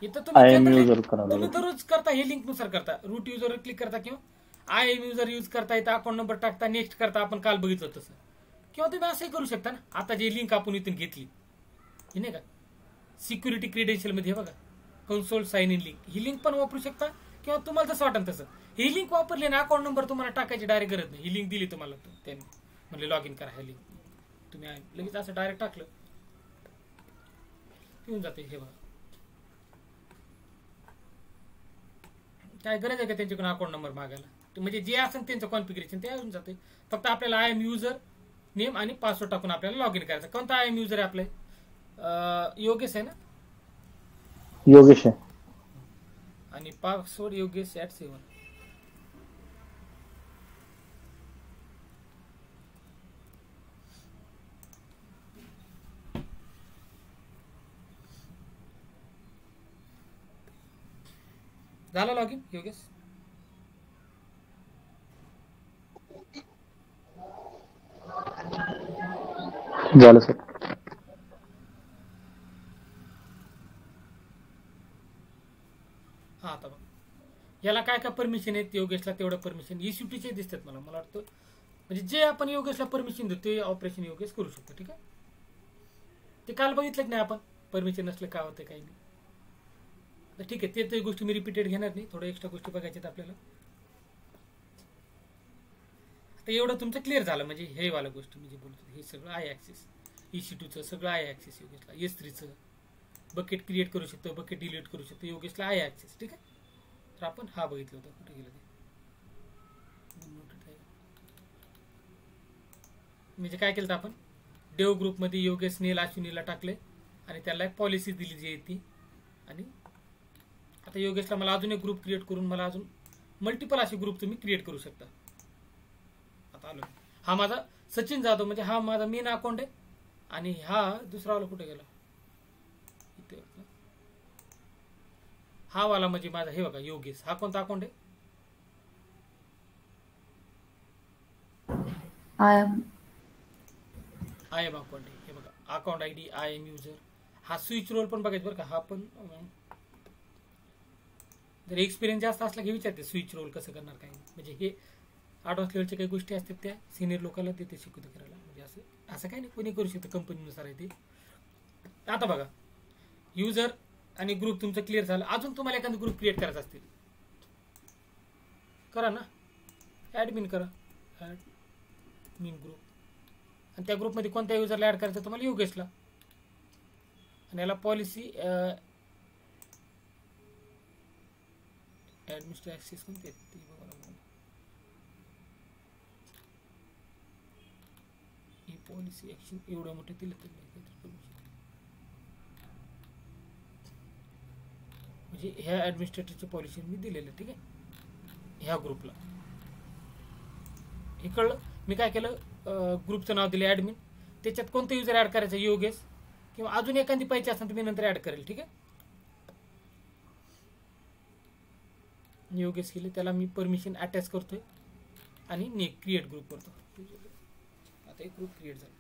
इथं आय एम तुम्ही युजर करावं तुम्ही लागेल. दररोज करता, हे लिंक नुसार करता. रूट युजरवर क्लिक करता किंवा आय एम युजर यूज करता, इथं अकाउंट नंबर टाकता, नेक्स्ट करता, आपण काल बघितलं तसं. किंवा तुम्ही असंही करू शकता ना, आता जे लिंक आपण इथून घेतली ही नाही का, सिक्युरिटी क्रेडेन्शियल मध्ये हे बघा कन्सोल साइन इन लिंक, ही लिंक पण वापरू शकता किंवा तुम्हाला जसं वाटेल तसं. ही लिंक वापरली ना, अकाउंट नंबर तुम्हाला टाकायची डायरेक्ट गरज नाही. ही लिंक दिली तुम्हाला त्यांनी, म्हणजे लॉग इन करा ह्या लिंक, तुम्ही लगेच असं डायरेक्ट टाकलं येऊन जाते. हे बघा काय गरज आहे का त्यांच्याकडून अकाउंट नंबर मागायला, म्हणजे जे असेल त्यांचं कॉन्फिगरेशन ते येऊन जाते. फक्त आपल्याला आय एम युजर नेम आणि पासवर्ड टाकून आपल्याला लॉग इन करायचं. कोणता आय एम युजर आहे आपले? योगेश आहे ना, योगेश आहे. आणि पासवर्ड योगेश @7. झालं लॉग इन योगेश? झालं सर. हा आता बघ याला काय काय परमिशन आहेत योगेशला, तेवढं परमिशन EC2चे दिसतात मला वाटतं. म्हणजे जे आपण योगेशला परमिशन देतो ते ऑपरेशन योगेश करू शकतो. ठीक आहे, ते काल बघितलंच नाही आपण, परमिशन नसलं काय होतं काही नाही. तर ठीक आहे, ते गोष्टी मी रिपीटेड घेणार नाही, थोड्या एक्स्ट्रा गोष्टी बघायच्यात आपल्याला. आता एवढं तुमचं क्लिअर झालं, म्हणजे हे वाला गोष्ट मी जे बोलतो हे सगळं आहे ॲक्सेस. EC2चं सगळं आहे ॲक्सेस योगेशला. S3चं बकेट क्रिएट करू शकतो, बकेट डिलीट करू शकतो, योगेशला आहे ॲक्सेस. ठीक आहे, तर आपण हा बघितलं होतं, कुठे गेलं ते म्हणजे काय केलं आपण, डेव ग्रुपमध्ये योगेश नील अश्विनीला टाकले आणि त्याला एक पॉलिसी दिली जी आहे ती. आणि आता योगेशला मला अजून एक ग्रुप क्रिएट करून मला अजून मल्टिपल असे ग्रुप तुम्ही क्रिएट करू शकता. आता आलो, हा माझा सचिन जाधव म्हणजे हा माझा मेन अकाउंट आहे. आणि हा दुसरा वाला कुठे गेला, इथे हा वाला म्हणजे माझा हे बघा योगेश. हा कोणता अकाउंट आहे? आय एम अकाउंट आहे. हे बघा account ID I M user. हा स्विच रोल पण बघायचं बरं का. हा पण जर एक्सपिरियन्स जास्त असला की विचारते स्विच रोल कसं करणार काय, म्हणजे हे ॲडव्हान्स लेवलच्या काही गोष्टी असतात त्या सिनियर लोकांना ते शिकवतं करायला. म्हणजे असं काही नाही, कोणी करू शकतं, कंपनीनुसार आहे ते. आता बघा युजर आणि ग्रुप तुमचं क्लिअर झालं. अजून तुम्हाला एखादा ग्रुप क्रिएट करायचा असतील करा ना, ॲडमिन करा, ॲडमिन ग्रुप. आणि त्या ग्रुपमध्ये कोणत्या युजरला ॲड करायचं तुम्हाला, योगेशला. आणि याला पॉलिसी ॲडमिनिस्ट्रेटिव्ह ॲक्सेस कोणते आहेत ते बघा. ही पॉलिसी ॲक्शन एवढं मोठं दिलं तर म्हणजे ह्या ॲडमिनिस्ट्रेटरची पॉलिसी मी दिलेलं. ठीक आहे, ह्या ग्रुपला हे कळलं. मी काय केलं, ग्रुपचं नाव दिलं ॲडमिन. त्याच्यात कोणतं युजर ॲड करायचं, योगेश किंवा अजून एखादी पाहिजे असेल तर मी नंतर ॲड करेल. ठीक आहे, योगेश केले, त्याला मी परमिशन अटॅच करतोय आणि क्रिएट ग्रुप करतो. आता एक ग्रुप क्रिएट झाला.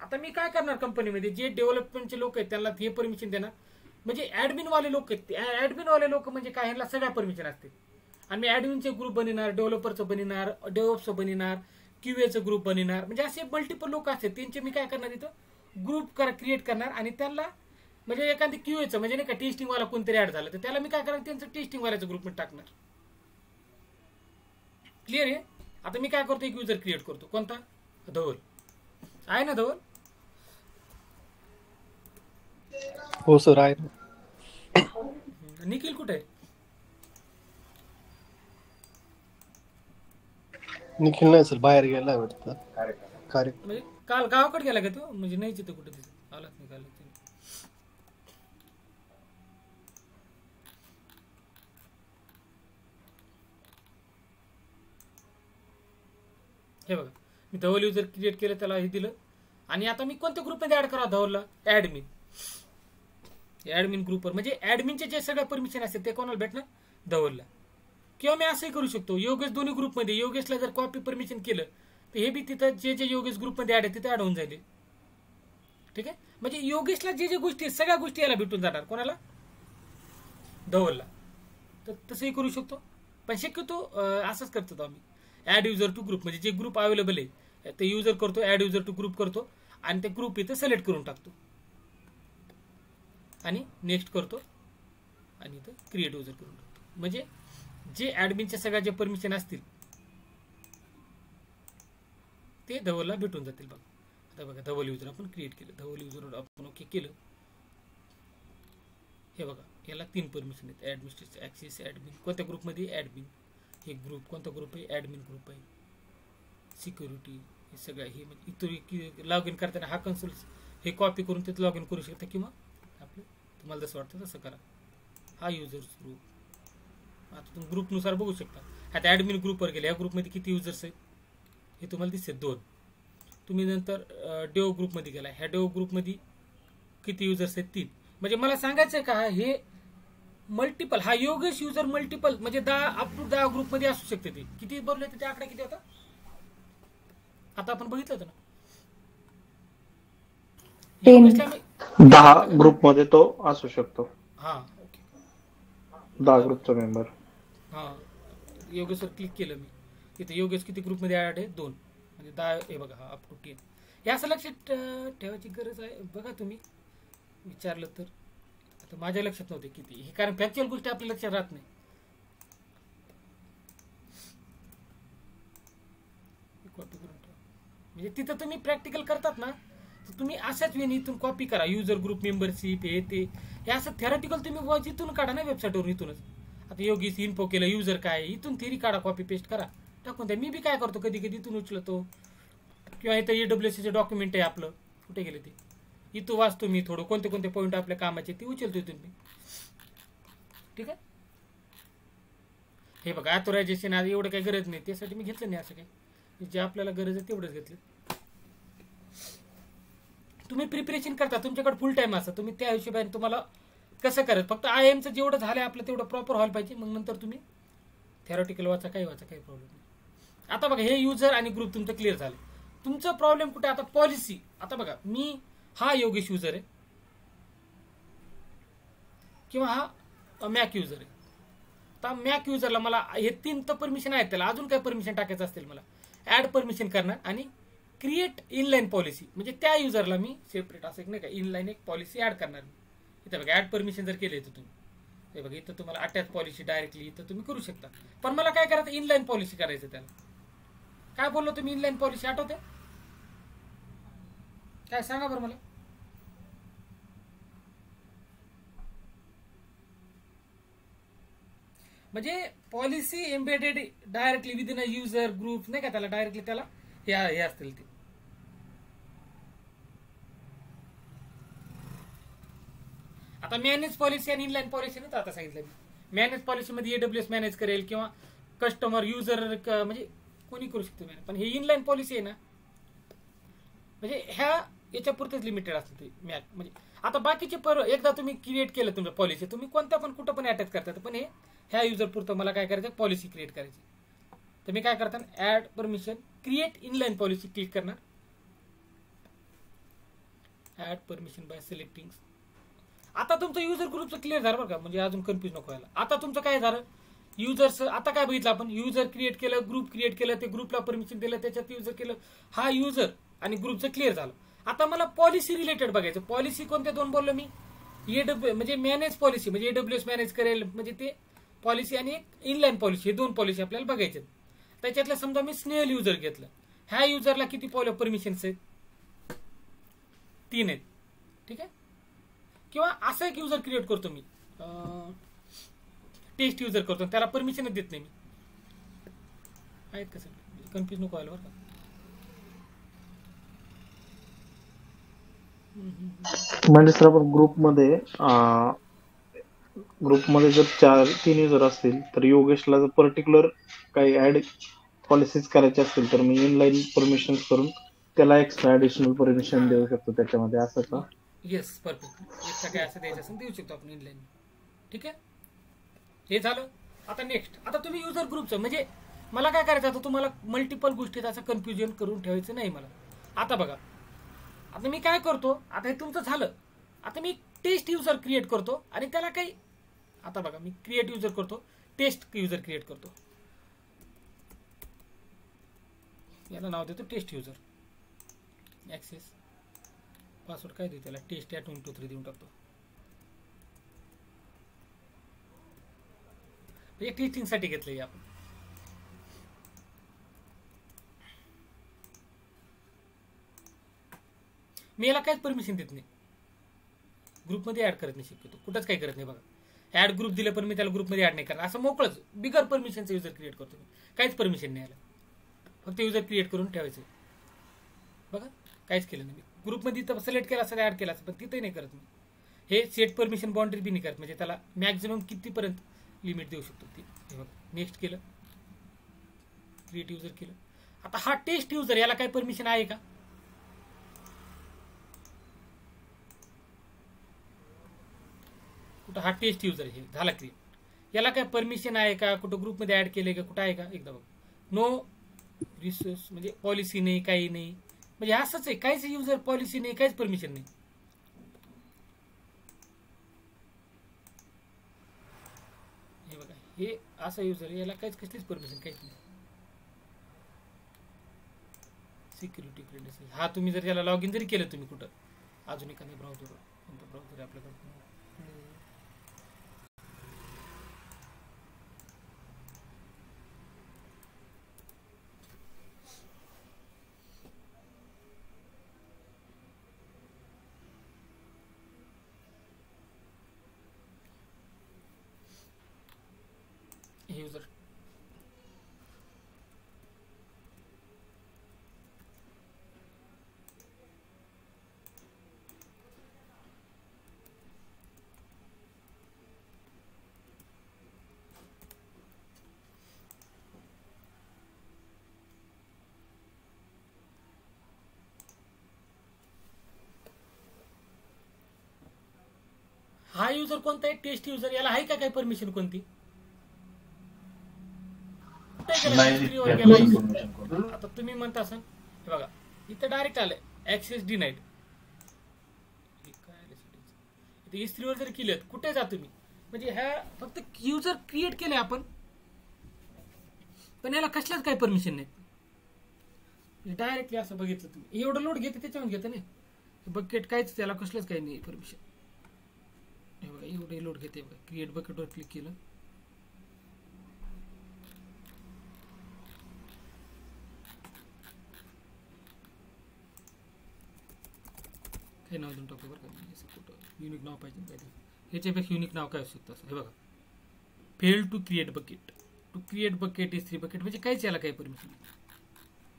आता मी काय करणार, कंपनीमध्ये जे डेव्हलपमेंटचे लोक आहेत त्यांना हे परमिशन देणार. म्हणजे ऍडमिन वाले लोक आहेत, ऍडमिन वाले लोक म्हणजे काय, ह्यांना सगळ्या परमिशन असते. आणि मी ऍडमिनचे ग्रुप बनवणार, डेव्हलपरचं बनवणार, डेव्हऑप्सचं बनवणार, QAचं ग्रुप बनवणार. म्हणजे असे मल्टिपल लोक असतात, त्यांचे मी काय करणार, इथं ग्रुप क्रिएट करणार. आणि त्यांना म्हणजे एखादी QAचं म्हणजे नाही का टेस्टिंग वाला कोणतरी ऍड झालं तर त्याला मी काय करणार, त्यांचं टेस्टिंग वाल्याचं ग्रुप मध्ये टाकणार. क्लिअर आहे. आता मी काय करतो, एक युजर क्रिएट करतो. कोणता, धवल आहे ना, धवल? हो सर आहे. निखिल कुठे आहे? निखिल नाही सर, बाहेर गेलाय वाटतं कार्य. म्हणजे काल गावाकडे गेला का तो, म्हणजे नाहीच इथं कुठे दिसत, आलाच नाही काल. हे बघा मी धवल युजर क्रिएट केलं, त्याला हे दिलं. आणि आता मी कोणत्या ग्रुपमध्ये ऍड करा, धवलला ऍडमिन. ऍडमिन ग्रुपवर म्हणजे ऍडमिनचे जे सगळ्या परमिशन असतात ते कोणाला भेटणार? धवलला. किंवा मी असंही करू शकतो, योगेश दोन्ही ग्रुपमध्ये, योगेशला जर कॉपी परमिशन केलं तर हे बी तिथं जे जे योगेश ग्रुपमध्ये ऍड आहे तिथे ऍड होऊन जाईल. ठीक आहे, म्हणजे योगेशला जे जे गोष्टी आहेत सगळ्या गोष्टी याला भेटून जाणार, कोणाला? धवलला. तर तसंही करू शकतो, पण शक्यतो असंच करतो आम्ही, ऍड युजर टू ग्रुप, म्हणजे जे ग्रुप अवेलेबल आहे ते युजर करतो, ऍड युजर टू ग्रुप करतो आणि ते ग्रुप इथं सिलेक्ट करून टाकतो आणि नेक्स्ट करतो आणि इथं क्रिएट युजर करून टाकतो. म्हणजे जे ऍडमिनच्या सगळ्या जे परमिशन असतील ते धवलला भेटून जातील. बघा आता बघा, धवल युजर आपण क्रिएट केलं, धवल युजर आपण ओके केलं. हे बघा, याला 3 परमिशन आहेत, ऍडमिनिस्ट्रेशन, ऍक्सेस, ऍडमिन. कोणत्या ग्रुपमध्ये? ऍडमिन. हे ग्रुप कोणता ग्रुप आहे? ऍडमिन ग्रुप आहे. सिक्युरिटी, हे सगळं हे म्हणजे इतर लॉग इन करताना हा कन्सोल हे कॉपी करून तिथे लॉग इन करू शकता किंवा आपलं तुम्हाला जसं वाटतं तसं करा. हा युजर्स ग्रुप, आता तुम्ही ग्रुपनुसार बघू शकता. आता ऍडमिन ग्रुपवर गेले, या ग्रुपमध्ये किती युजर्स आहेत हे तुम्हाला दिसते 2. तुम्ही नंतर डेओ ग्रुपमध्ये गेला, ह्या डेओ ग्रुपमध्ये किती युजर्स आहेत? 3. म्हणजे मला सांगायचं का हे मल्टिपल, हा योगेश युजर मल्टिपल म्हणजे 10 अप टू 10 ग्रुपमध्ये असू शकते. ते किती बोलले ते आकडा किती होता आता आपण बघितलं होतं ना? 10 ग्रुपमध्ये तो असू शकतो. हा ओके, 10 ग्रुपचा मेंबर. हा योगेशवर क्लिक केलं मी, तिथे योगेश किती ग्रुपमध्ये ऍड आहे? 2. म्हणजे 10. हे बघा, हा अप टू 10. हे असं लक्षात ठेवायची गरज आहे. बघा तुम्ही विचारलं तर, आता माझ्या लक्षात नव्हते किती हे, कारण फॅक्च्युअल गोष्टी आपल्या लक्षात राहत नाही. कॉपी करून ठेवा, म्हणजे तिथं तुम्ही प्रॅक्टिकल करतात ना तर तुम्ही अशाच वेळी इथून कॉपी करा. युजर ग्रुप मेंबरशिप हे असं थेरॉटिकल तुम्ही इथून काढा ना, वेबसाईटवरून इथूनच. आता योगेश इन्फो केलं, युजर काय, इथून थेरी काढा, कॉपी पेस्ट करा, टाकून द्या. मी बी काय करतो कधी कधी इथून उचलतो, किंवा इथं AWS डॉक्युमेंट आहे आपलं, कुठे गेले ते, इथं वाचतो मी थोडं, कोणते कोणते पॉईंट आपल्या कामाचे ते उचलतो इथून मी. ठीक आहे, हे बघा ऑथोरायझेशन आज एवढं काही गरज नाही, त्यासाठी मी घेतलं नाही असं काही, जे आपल्याला गरज आहे तेवढंच घेतलं. तुम्ही प्रिपरेशन करता, तुमच्याकडे फुल टाइम असतं, तुम्ही त्या हिशोबाने तुम्हाला कसं करत, फक्त IIMचं जेवढं झालं आपलं तेवढं प्रॉपर व्हायला पाहिजे, मग नंतर तुम्ही थेरॉटिकल वाचा, काही प्रॉब्लेम नाही. आता बघा, हे युजर आणि ग्रुप तुमचं क्लिअर झालं. तुमचा प्रॉब्लेम कुठे? आता पॉलिसी. आता बघा, मी हा योगेश युजर आहे किंवा हा मॅक युजर आहे. आता मॅक युजरला मला हे 3 तर परमिशन आहेत, त्याला अजून काय परमिशन टाकायचं असतील मला ऍड परमिशन करणार आणि क्रिएट इनलाईन पॉलिसी, म्हणजे त्या युजरला मी सेपरेट असं एक नाही का इनलाईन एक पॉलिसी ऍड करणार. इथं बघा ऍड परमिशन जर केले तर तुम्ही हे बघा, इथं तुम्हाला अटॅच पॉलिसी डायरेक्टली इथं तुम्ही करू शकता. पण मला काय करायचं? इनलाईन पॉलिसी करायचं. त्याला काय बोललो तुम्ही? इनलाईन पॉलिसी आठवते काय? सांगा बरं मला. म्हणजे पॉलिसी एम्बेडेड डायरेक्टली विदिन अ युजर ग्रुप नाही का, त्याला डायरेक्टली त्याला हे असतील ते. आता मॅनेज पॉलिसी आणि इनलाईन पॉलिसी नाही तर आता सांगितलं मी. मॅनेज पॉलिसी मध्ये AWS मॅनेज करेल किंवा कस्टमर युजर म्हणजे कोणी करू शकतो मॅनेज, पण हे इनलाईन पॉलिसी आहे ना, म्हणजे ह्या याच्या पुरतेच लिमिटेड असतं ते मॅक. म्हणजे आता बाकीचे एकदा तुम्ही क्रिएट केलं तुमचं पॉलिसी, तुम्ही कोणत्या पण कुठं पण अटॅच करतात, पण हे ह्या युजर पुरतं मला काय करायचं? पॉलिसी क्रिएट करायची. तर मी काय करतात? Add permission, create inline policy click करणार. Add permission by selecting. आता तुमचं युजर ग्रुपचं क्लिअर झालं बरं का, म्हणजे अजून कन्फ्युज नको व्हायला. आता तुमचं काय झालं? युजर्स आता काय बघितलं आपण? युजर क्रिएट केलं, ग्रुप क्रिएट केलं, ते ग्रुपला परमिशन दिलं, त्याच्यात युजर केलं, हा युजर आणि ग्रुपचं क्लिअर झालं. आता मला पॉलिसी रिलेटेड बघायचं. पॉलिसी कोणत्या 2 बोललो मी? म्हणजे मॅनेज पॉलिसी, म्हणजे AWS मॅनेज करेल, म्हणजे ते पॉलिसी आणि एक इनलाईन पॉलिसी, हे 2 पॉलिसी आपल्याला बघायचे. त्याच्यातलं समजा मी स्नेल युजर घेतलं, ह्या युजरला किती परमिशन्स आहेत? 3 आहेत. ठीक आहे, किंवा असं एक युजर क्रिएट करतो मी, टेस्ट युजर करतो, त्याला परमिशनच देत नाही मी. आहेत कसं? कन्फ्युज नको व्हायला बरं का. म्हणजे सर आपण ग्रुपमध्ये जर 3 युजर असतील तर योगेशला जर पर्टिक्युलर काही ऍड पॉलिसीज करायचे असतील तर मी इनलाईन परमिशन करून त्याला एक्स्ट्रा ऍडिशनल परमिशन देऊ शकतो त्याच्यामध्ये, असं का? Yes perfect. एक्स्ट्रा काय असं द्यायचं असेल देऊ शकतो आपण इनलाईन. ठीक आहे, हे झालं. आता नेक्स्ट, आता तुम्ही युजर ग्रुपचं म्हणजे मला काय करायचं, आता तुम्हाला मल्टिपल गोष्टीत असं कन्फ्युजन करून ठेवायचं नाही मला. आता बघा, आता मी काय करतो, आता हे तुमचं झालं. आता मी टेस्ट युजर क्रिएट करतो आणि त्याला काही, आता बघा मी क्रिएट युजर करतो, टेस्ट युजर क्रिएट करतो. याला नाव देतो टेस्ट युजर. ॲक्सेस पासवर्ड काय देऊ त्याला, टेस्ट @123 देऊन टाकतो. हे टेस्टिंगसाठी घेतलंय आपण. मी याला काहीच परमिशन देत नाही, ग्रुपमध्ये ऍड करत नाही शक्यतो, कुठंच काही करत नाही. बघा ऍड ग्रुप दिलं पण मी त्याला ग्रुपमध्ये ऍड नाही करणार, असं मोकळंच बिगर परमिशनचं युजर क्रिएट करतो मी. काहीच परमिशन नाही याला, फक्त युजर क्रिएट करून ठेवायचं. बघा काहीच केलं नाही मी. ग्रुपमध्ये तर सिलेक्ट केला असं ऍड केला असं, पण तिथंही नाही करत मी. हे सेट परमिशन बाउंड्री बी नाही करत, म्हणजे त्याला मॅक्झिमम कितीपर्यंत लिमिट देऊ शकतो ती. हे बघा नेक्स्ट केलं, क्रिएट युजर केलं. आता हा टेस्ट युजर, याला काही परमिशन आहे का? कुठं हा टेस्ट युजर हे झाला क्रिएट, याला काय परमिशन आहे का? कुठं ग्रुपमध्ये ऍड केले का? कुठं आहे का? एकदा बघ, नो रिसोर्स म्हणजे पॉलिसी नाही, काही नाही, म्हणजे असंच आहे, काहीच युजर पॉलिसी नाही, काहीच परमिशन नाही. हे बघा हे असं युजर, याला काहीच कसलीच परमिशन काहीच नाही. सिक्युरिटी क्रेडेन्शियल, हा तुम्ही जर याला लॉग इन जरी केलं तुम्ही कुठं अजून एखाद्या ब्राउझर, कोणतं ब्राउझर आपल्याकडे, युजर हा युजर कोणता आहे? Test user. याला आहे का काही परमिशन कोणती? आता तुम्ही म्हणता असं, हे बघा इथं डायरेक्ट आलंय ऍक्सेस डिनाईड. इथे हिस्ट्रीवर जर केलेत, कुठे जा तुम्ही, म्हणजे ह्या फक्त युजर क्रिएट केले आपण, पण याला कसल्याच काही परमिशन नाही. डायरेक्टली असं बघितलं तुम्ही, एवढं लोड घेते त्याच्यावर घेते नाही, बकेट काहीच त्याला कसलंच काही नाही परमिशन. हे बघा एवढे लोड घेते बघा. क्रिएट बकेटवर क्लिक केलं, हे नाव देऊन टाकतो बरं का, युनिक नाव पाहिजे काहीतरी. ह्याच्यापेक्षा युनिक नाव काय असू शकतं असं. हे बघा fail to create bucket, to create bucket is 3 bucket, म्हणजे काहीच याला काही परमिशन नाही.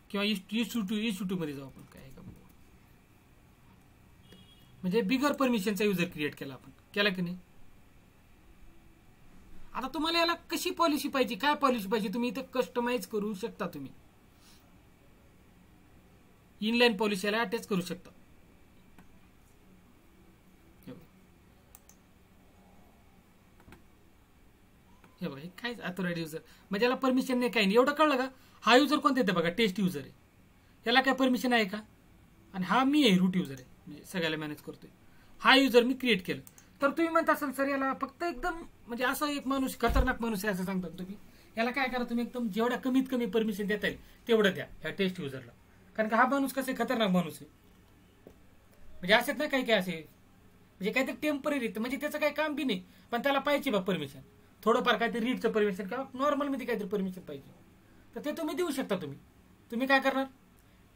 किंवा इश्यू टू मध्ये जाऊ आपण, काय का म्हणजे बिगर परमिशनचा युजर क्रिएट केला आपण, केला की नाही. आता तुम्हाला याला कशी पॉलिसी पाहिजे, काय पॉलिसी पाहिजे, तुम्ही इथं कस्टमाइज करू शकता. तुम्ही इनलाईन पॉलिसी याला अटॅच करू शकता. हे बघा हे काय अथॉराइड युजर, म्हणजे याला परमिशन नाही, काही नाही. एवढं कळलं का? हा युजर कोणता येतं बघा, टेस्ट युजर आहे. याला काय परमिशन आहे का? आणि हा मी आहे, रूट युजर आहे, म्हणजे सगळ्याला मॅनेज करतोय. हा युजर मी क्रिएट केलं. तर तुम्ही म्हणता असाल सर याला फक्त एकदम म्हणजे असं एक माणूस खतरनाक माणूस आहे असं सांगतात तुम्ही. याला काय करा तुम्ही, एकदम जेवढ्या कमीत कमी परमिशन देता येईल तेवढं द्या ह्या टेस्ट युजरला. कारण का हा माणूस कसं खतरनाक माणूस आहे, म्हणजे असेच ना काही काय असे, म्हणजे काहीतरी टेम्पररी, म्हणजे त्याचं काही काम बी नाही, पण त्याला पाहिजे बा परमिशन, थोडंफार काहीतरी रीडचं परमिशन किंवा नॉर्मलमध्ये काहीतरी परमिशन पाहिजे, तर ते तुम्ही देऊ शकता. तुम्ही काय करणार,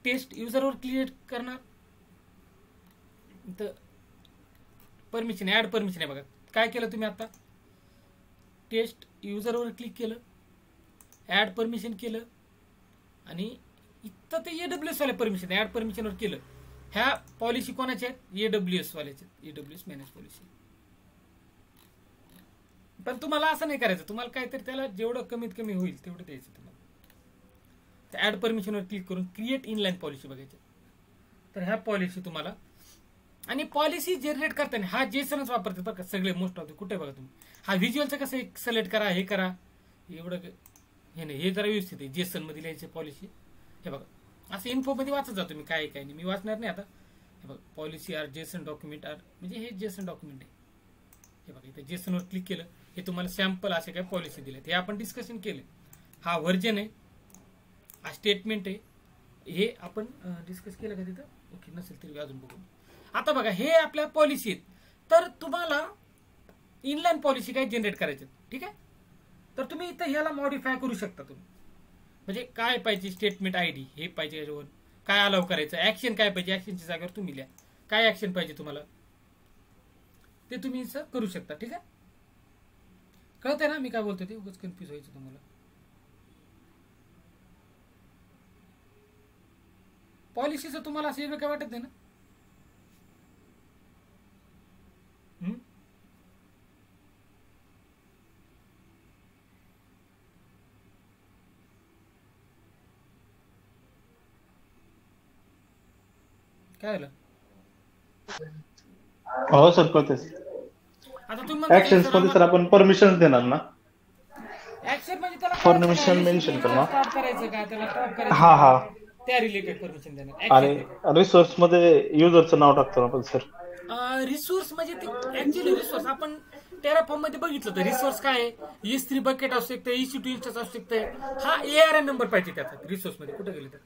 टेस्ट युजरवर क्रिएट करणार, तर परमिशन ऍड परमिशन आहे बघा. काय केलं तुम्ही आता, टेस्ट युजरवर क्लिक केलं, ऍड परमिशन केलं, आणि इथं ते AWS वाले परमिशन ऍड परमिशनवर केलं. ह्या पॉलिसी कोणाच्या आहेत? AWS वाल्याच्या, AWS manage policy. पण तुम्हाला असं नाही करायचं, तुम्हाला काहीतरी त्याला जेवढं कमीत कमी होईल तेवढं द्यायचं तुम्हाला. ऍड परमिशनवर क्लिक करून क्रिएट इनलाईन पॉलिसी बघायची. तर ह्या पॉलिसी तुम्हाला आणि पॉलिसी जनरेट करताना हा जेसनच वापरतात बरं का सगळे मोस्ट ऑफ कुठे बघा तुम्ही. हा व्हिज्युअलचं कसं एक सिलेक्ट करा हे करा एवढं हे नाही, हे जरा व्यवस्थित आहे जेसन मध्ये लिहायची पॉलिसी. हे बघा असं इन्फोमध्ये वाचत जातो मी काय काय नाही, मी वाचणार नाही आता. हे बघा policy are JSON document are म्हणजे हे जेसन डॉक्युमेंट आहे. हे बघा इथे जेसनवर क्लिक केलं हे तुम्हाला सॅम्पल असे काय पॉलिसी दिलेत हे आपण डिस्कशन केले. हा व्हर्जन आहे, हा स्टेटमेंट आहे, हे आपण डिस्कस केलं का तिथं. ओके नसेल तरी अजून बघू. आता बघा हे आपल्या पॉलिसी आहेत. तर तुम्हाला इनलाईन पॉलिसी काय जनरेट करायचे ठीक आहे. तर तुम्ही इथं ह्याला मॉडिफाय करू शकता तुम्ही. म्हणजे काय पाहिजे स्टेटमेंट आयडी हे पाहिजे याच्यावर काय अलाव करायचं, ऍक्शन काय पाहिजे ऍक्शनच्या जागेवर तुम्ही लिहा काय ऍक्शन पाहिजे तुम्हाला ते तुम्ही करू शकता ठीक आहे. कळतंय ना मी काय बोलतो ते, उगाच कन्फ्युज व्हायचं तुम्हाला. पॉलिसीचं तुम्हाला असं वेगळं काय वाटत नाही ना. काय झालं हो सर कळतंय. आता तुम्ही म्हणता ऍक्शन्स मध्ये सर आपण परमिशन देणार ना. ऍक्शन म्हणजे त्याला परमिशन मेन्शन करणार. स्टॉप करायचं का त्याला स्टॉप करायचं हा हा त्या रिलेटेड परमिशन देणार. आणि रिसोर्स मध्ये युजरचं नाव टाकतो आपण सर. रिसोर्स म्हणजे ते ऍक्च्युअली रिसोर्स आपण टेराफॉर्म मध्ये बघितलं तर रिसोर्स काय आहे E3 बकेट असू शकते EC2 इन्स्टन्स असू शकते. हा ARN नंबर पाहिजे त्याचा रिसोर्स मध्ये. कुठे गेले तर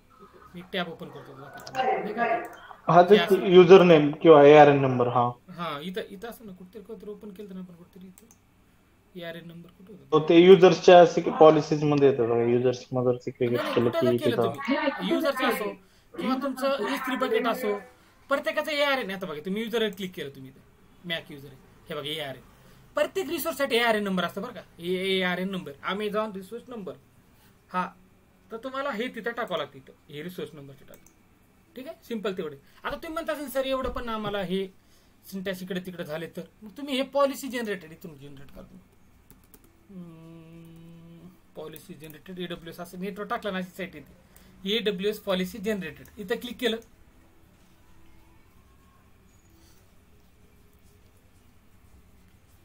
मी टॅब ओपन करतो. हा ते युजर नेम किंवा ARN नंबर. हा हा इथं असं ना कुठेतरी ओपन केलं तर आपण कुठेतरी इथं ARN नंबर कुठे होता तो ते युजर्सच्या पॉलिसीज मध्ये येतं बघा. युजर्स मदरची क्रिएट केलं की तिथं युजरचं असो किंवा तुमचं E3 बकेट असो प्रत्येकाचं ARN. आता बघा तुम्ही युजर क्लिक केलं तुम्ही मॅक युजर हे बघा ARN प्रत्येक रिसोर्स साठी ARN नंबर असतो बरं का. ARN number Amazon resource number हा तर तुम्हाला हे तिथं टाकावं लागतं इथं हे रिसोर्स नंबरचे टाक ठीक आहे. सिंपल तेवढे. आता तुम्ही म्हणता असेल सर एवढं पण आम्हाला हे सिंटॅक्स इकडे तिकडे झाले तर मग तुम्ही हे पॉलिसी जनरेटेड इथून जनरेट करा. पॉलिसी जनरेटेड AWS असं नेटवर टाकला ना अशी साईट येते AWS पॉलिसी जनरेटेड. इथं क्लिक केलं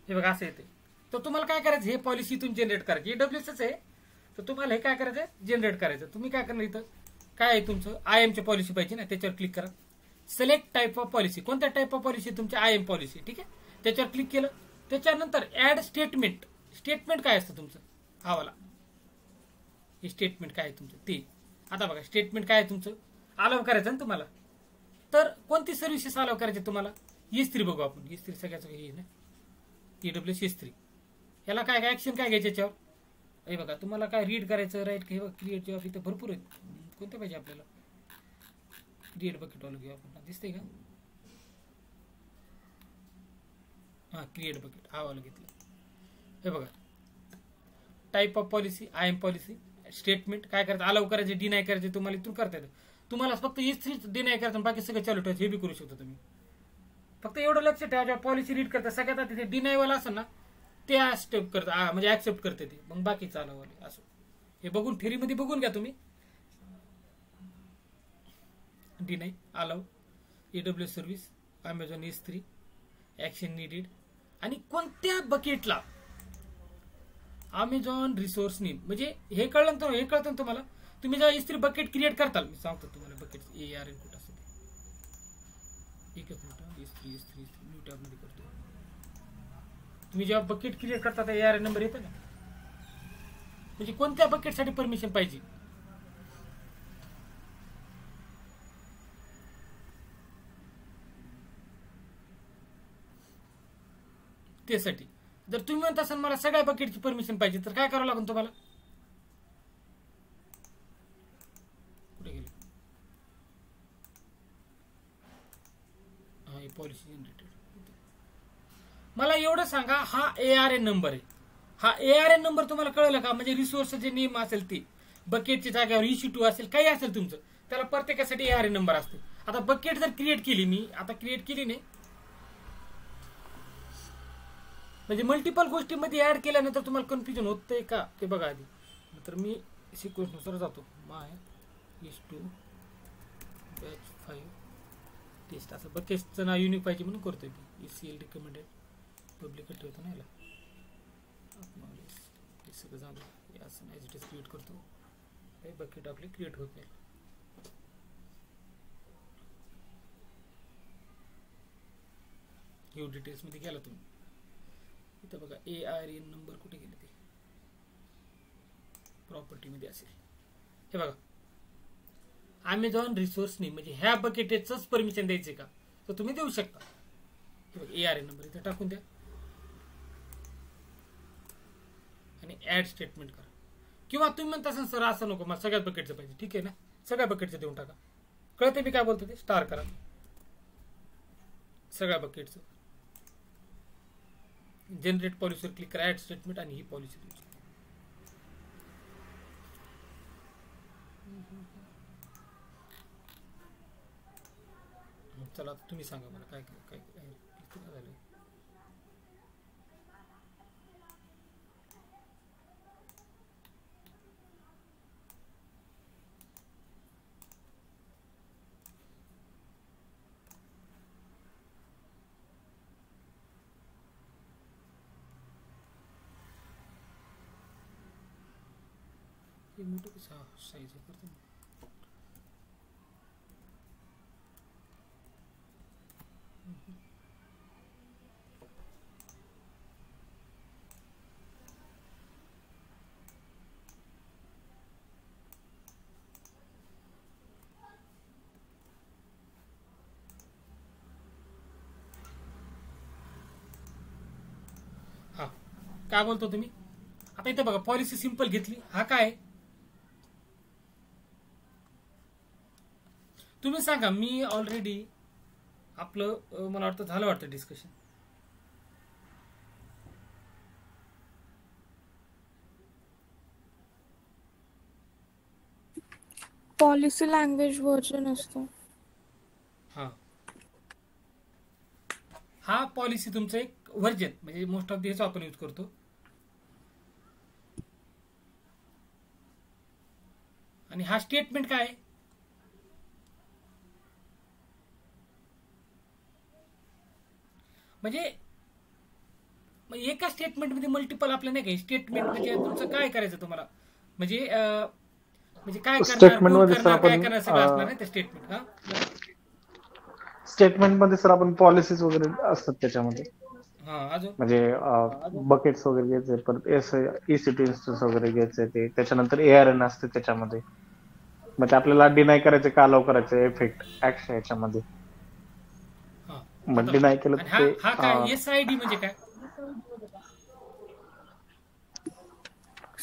हे बघा असं येते. तर तुम्हाला काय करायचं हे पॉलिसी इथून जनरेट करायची AWSच आहे. तर तुम्हाला हे काय करायचं जनरेट करायचं. तुम्ही काय करणार इथं काय आहे तुमचं IAM ची पॉलिसी पाहिजे ना त्याच्यावर क्लिक करा. सिलेक्ट टाईप ऑफ पॉलिसी कोणत्या टाईप ऑफ पॉलिसी तुमची IAM पॉलिसी ठीक आहे. त्याच्यावर क्लिक केलं त्याच्यानंतर ऍड स्टेटमेंट. स्टेटमेंट काय असतं तुमचं हावाला हे स्टेटमेंट काय आहे तुमचं ते. आता बघा स्टेटमेंट काय आहे तुमचं अलाव करायचं ना तुम्हाला. तर कोणती सर्व्हिसेस अलाव करायचे तुम्हाला E3 बघू आपण. E3 सगळ्याचं हे ना AWS E3 याला काय काय ऍक्शन काय घ्यायचे याच्यावर हे बघा. तुम्हाला काय रीड करायचं राईट हे बघा क्रिएट जॉब इथं भरपूर आहेत. कोणते पाहिजे आपल्याला क्रिएट बकेट वाला घेऊ आपण. दिसतंय का हा क्रिएट बकेट हा वाला घेतलं. हे बघा type of policy IAM policy statement काय करायचं अलाव करायचे डिनाय करायचे तुम्हाला इथून करता येतं. तुम्हाला फक्त E3 डिनाय करायचं बाकी सगळं चालू ठेवायचं हे बी करू शकता तुम्ही. फक्त एवढं लक्ष ठेवा जेव्हा पॉलिसी रीड करता सगळ्यात आधी ते डिनाय वाला असेल ना ते स्टेप करता म्हणजे ऍक्सेप्ट करते ते मग बाकी चालवले असं. हे बघून थेरीमध्ये बघून घ्या तुम्ही. Deny allow AWS service Amazon E3 action needed आणि कोणत्या बकेटला अमेझॉन रिसोर्स नेम म्हणजे हे कळलं हे कळतं तुम्हाला. तुम्ही जेव्हा E3 बकेट क्रिएट करताल मी सांगतो तुम्हाला बकेट ARN कुठं असेल एकच मिनिट E3 न्यू टॅब मध्ये करतो. तुम्ही जेव्हा बकेट क्रिएट करता तर ARN नंबर येतो ना म्हणजे कोणत्या बकेटसाठी परमिशन पाहिजे त्यासाठी. जर तुम्ही म्हणत असाल मला सगळ्या बकेटची परमिशन पाहिजे तर काय करावं लागेल तुम्हाला. कुठे गेले हा पॉलिसी जनरेटेड. मला एवढं सांगा हा ARN नंबर आहे. हा ARN नंबर तुम्हाला कळलं का म्हणजे रिसोर्स जे नेम असेल ते बकेटच्या जागेवर EC2 असेल काही असेल तुमचं त्याला प्रत्येकासाठी ARN नंबर असतो. आता बकेट जर क्रिएट केली मी आता क्रिएट केली नाही म्हणजे मल्टिपल गोष्टींमध्ये ऍड केल्यानंतर तुम्हाला कन्फ्युजन होतंय का ते बघा आधी. तर मी सिक्वेन्सनुसार जातो. माय EC2 बॅच 5 टेस्ट असं बकेटचं नाव युनिक पाहिजे म्हणून करतोय मी. ECL रिकमेंडेड पब्लिक ठेवतो ना याला. हे सगळं जाऊ दे. असं ॲज इट इज क्रिएट करतो. हे बकेट आपले क्रिएट होत नाही. व्ह्यू डिटेल्स मध्ये गेला तुम्ही. इथं बघा ARN नंबर कुठे गेले ते प्रॉपर्टी मध्ये असेल. हे बघा Amazon रिसोर्स नेम म्हणजे ह्या बकेटच परमिशन द्यायचे का तर तुम्ही देऊ शकता. हे बघा ARN नंबर इथे टाकून द्या आणि ऍड स्टेटमेंट करा. किंवा तुम्ही म्हणता असाल सर असं नको मला सगळ्याच बकेटचं पाहिजे. ठीक आहे ना सगळ्या बकेटचं देऊन टाका. कळते मी काय बोलतो ते. स्टार करा सगळ्या बकेटचं. जनरेट पॉलिसीवर क्लिक करा. ऍड स्टेटमेंट आणि ही पॉलिसी तुमची. चला आता तुम्ही सांगा मला काय काय काय झालं. हे मोठं कसं साईज करतो. हा काय बोलतो तुम्ही. आता इथे बघा पॉलिसी सिंपल घेतली. हा काय तुम्ही सांगा. मी ऑलरेडी आपलं मला वाटतं झालं वाटतं डिस्कशन. पॉलिसी लँग्वेज व्हर्जन असतं. हा पॉलिसी तुमचं एक व्हर्जन म्हणजे मोस्ट ऑफ दिस आपण यूज करतो. आणि हा स्टेटमेंट काय आहे म्हणजे एका स्टेटमेंट मध्ये मल्टिपल आपलं नाही का. स्टेटमेंट म्हणजे तुमचं काय करायचं तुम्हाला म्हणजे म्हणजे काय करणार काय करणार सगळं असणार नाही ते स्टेटमेंट. हा स्टेटमेंट मध्ये सर आपण पॉलिसीज वगैरे असतात त्याच्यामध्ये. अजून म्हणजे बकेट्स वगैरे घ्यायचे परत EC2 इन्स्टन्स वगैरे घ्यायचे ते त्याच्यानंतर ARN असते त्याच्यामध्ये. मग ते आपल्याला डिनाय करायचे का अलाउ करायचे इफेक्ट ऍक्शन याच्यामध्ये. मग डिनाय केलं ते हा काय SID म्हणजे काय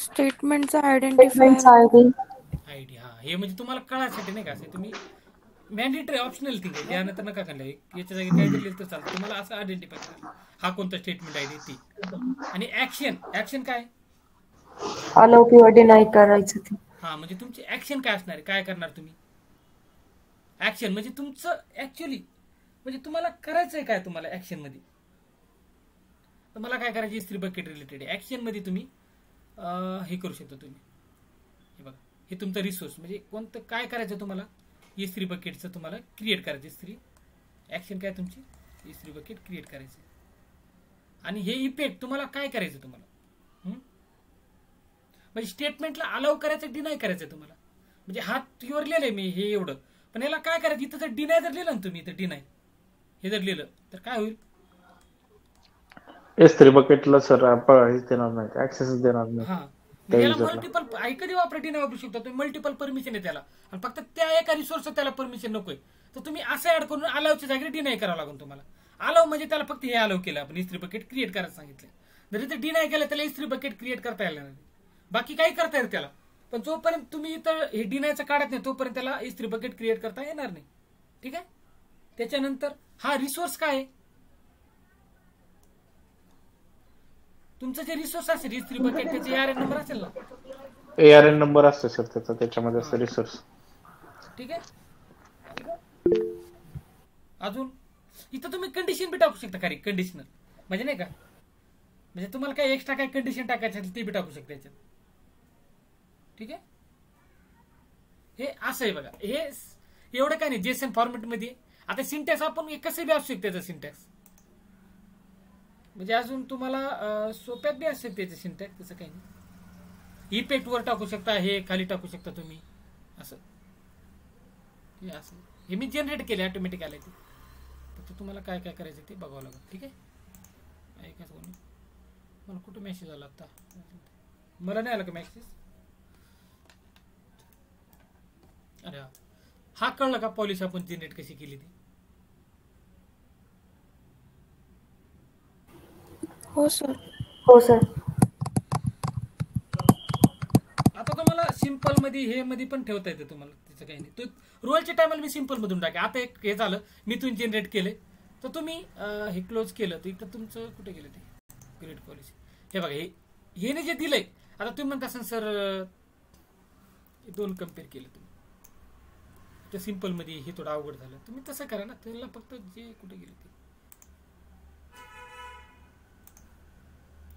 स्टेटमेंटचा आयडेंटिफायर आयडी. हा हे म्हणजे तुम्हाला कळायसाठी नाही का. असे तुम्ही मॅन्डेटरी ऑप्शनल थिंग आहे. त्यानंतर नका करणार. याच्या जागी काय दिले तर चालतं. तुम्हाला असं आयडेंटिफाय करा हा कोणता स्टेटमेंट आहे ती. आणि ऍक्शन काय अलाउ किंवा डिनाय करायचं ते. हा म्हणजे तुमची ऍक्शन काय असणार आहे. काय करणार तुम्ही. ऍक्शन म्हणजे तुमचं ऍक्च्युअली म्हणजे तुम्हाला करायचंय काय तुम्हाला ऍक्शन मध्ये. तर मला काय करायचं इस्त्री बकेट रिलेटेड ऍक्शन मध्ये तुम्ही हे करू शकता तुम्ही. हे बघा हे तुमचं रिसोर्स म्हणजे कोणतं काय करायचं तुम्हाला. इस्त्री बकेटचं तुम्हाला क्रिएट करायचं. इस्त्री ऍक्शन काय तुमची इस्त्री बकेट क्रिएट करायचं. आणि हे इफेक्ट तुम्हाला काय करायचं तुम्हाला म्हणजे स्टेटमेंटला अलाउ करायचं डिनाय करायचं तुम्हाला. म्हणजे हात युवर लिहिलंय मी हे एवढं पण याला काय करायचं. इथं जर डिनाय जर लिहिलं ना तुम्ही इथं डिनाय हे जर लिहिलं तर काय होईल. S3 बकेटला सर हेच देणार नाही ऍक्सेस देणार नाही. हा त्याला मल्टिपल कधी वापरा डिनाय वापरू शकता तुम्ही. मल्टिपल परमिशन आहे त्याला आणि फक्त त्या एका रिसोर्स त्याला परमिशन नकोय तर तुम्ही असं ऍड करून अलाउच्या जागी डिनाय करावं लागेल तुम्हाला. अलाउ म्हणजे त्याला फक्त हे अलाउ केलं आपण इस्त्री बकेट क्रिएट करायला सांगितलं. जर इथे डिनाय केलं त्याला इस्त्री बकेट क्रिएट करता येणार नाही. बाकी काही करता येईल त्याला पण जोपर्यंत तुम्ही इथं हे डिनायचं काढत नाही तोपर्यंत त्याला इस्त्री बकेट क्रिएट करता येणार नाही. ठीक आहे. त्याच्यानंतर हा रिसोर्स काय आहे तुमचं जे रिसोर्स असेल इस्त्री बकेट त्याचे ARN नंबर असेल ना. ARN नंबर असते सर त्याचा त्याच्यामध्ये असतं रिसोर्स. ठीक आहे. अजून इथं तुम्ही कंडिशन बी टाकू शकता खरी कंडिशनल म्हणजे नाही का म्हणजे तुम्हाला काय एक्स्ट्रा काय कंडिशन टाकायचं असेल ते बी टाकू शकता याच्यात. ठीक आहे. हे असं आहे बघा. हे एवढं काय नाही JSON फॉर्मॅट मध्ये आता सिंटॅक्स आपण कसे बी असू शकते त्याचं सिंटॅक्स, म्हणजे अजून तुम्हाला सोप्यात बी असू शकते त्याचं सिंटॅक्स, तसं काही नाही. इफेक्ट वर टाकू शकता, हे खाली टाकू शकता तुम्ही, असं हे असं हे मी जनरेट केले ऑटोमॅटिक आले ते. फक्त तुम्हाला काय काय करायचं ते बघावं लागेल. ठीक आहे. ऐकाच कोणी मला कुठं मेसेज आला आता, मला नाही आला का मेसेज? अरे हा कळलं का पॉलिसी आपण जनरेट कशी केली ती? हो सर. हो सर. आता तुम्हाला सिंपल मध्ये हे मध्ये पण ठेवता येतं तुम्हाला, त्याचं काही नाही. तो रोलच्या टायमाला मी सिंपल मधून टाके. आता एक हे झालं मी तुम्ही जनरेट केले, तर तुम्ही हे क्लोज केलं तर इथं तुमचं कुठे गेलं ते क्रिएट पॉलिसी. हे बघा हे जे दिलंय, आता तुम्ही म्हणता असाल सर दोन कम्पेअर केलं तुम्ही, तर सिंपल मध्ये हे थोडं अवघड झालं. तुम्ही तसं करा ना, त्याला फक्त जे कुठे गेले ते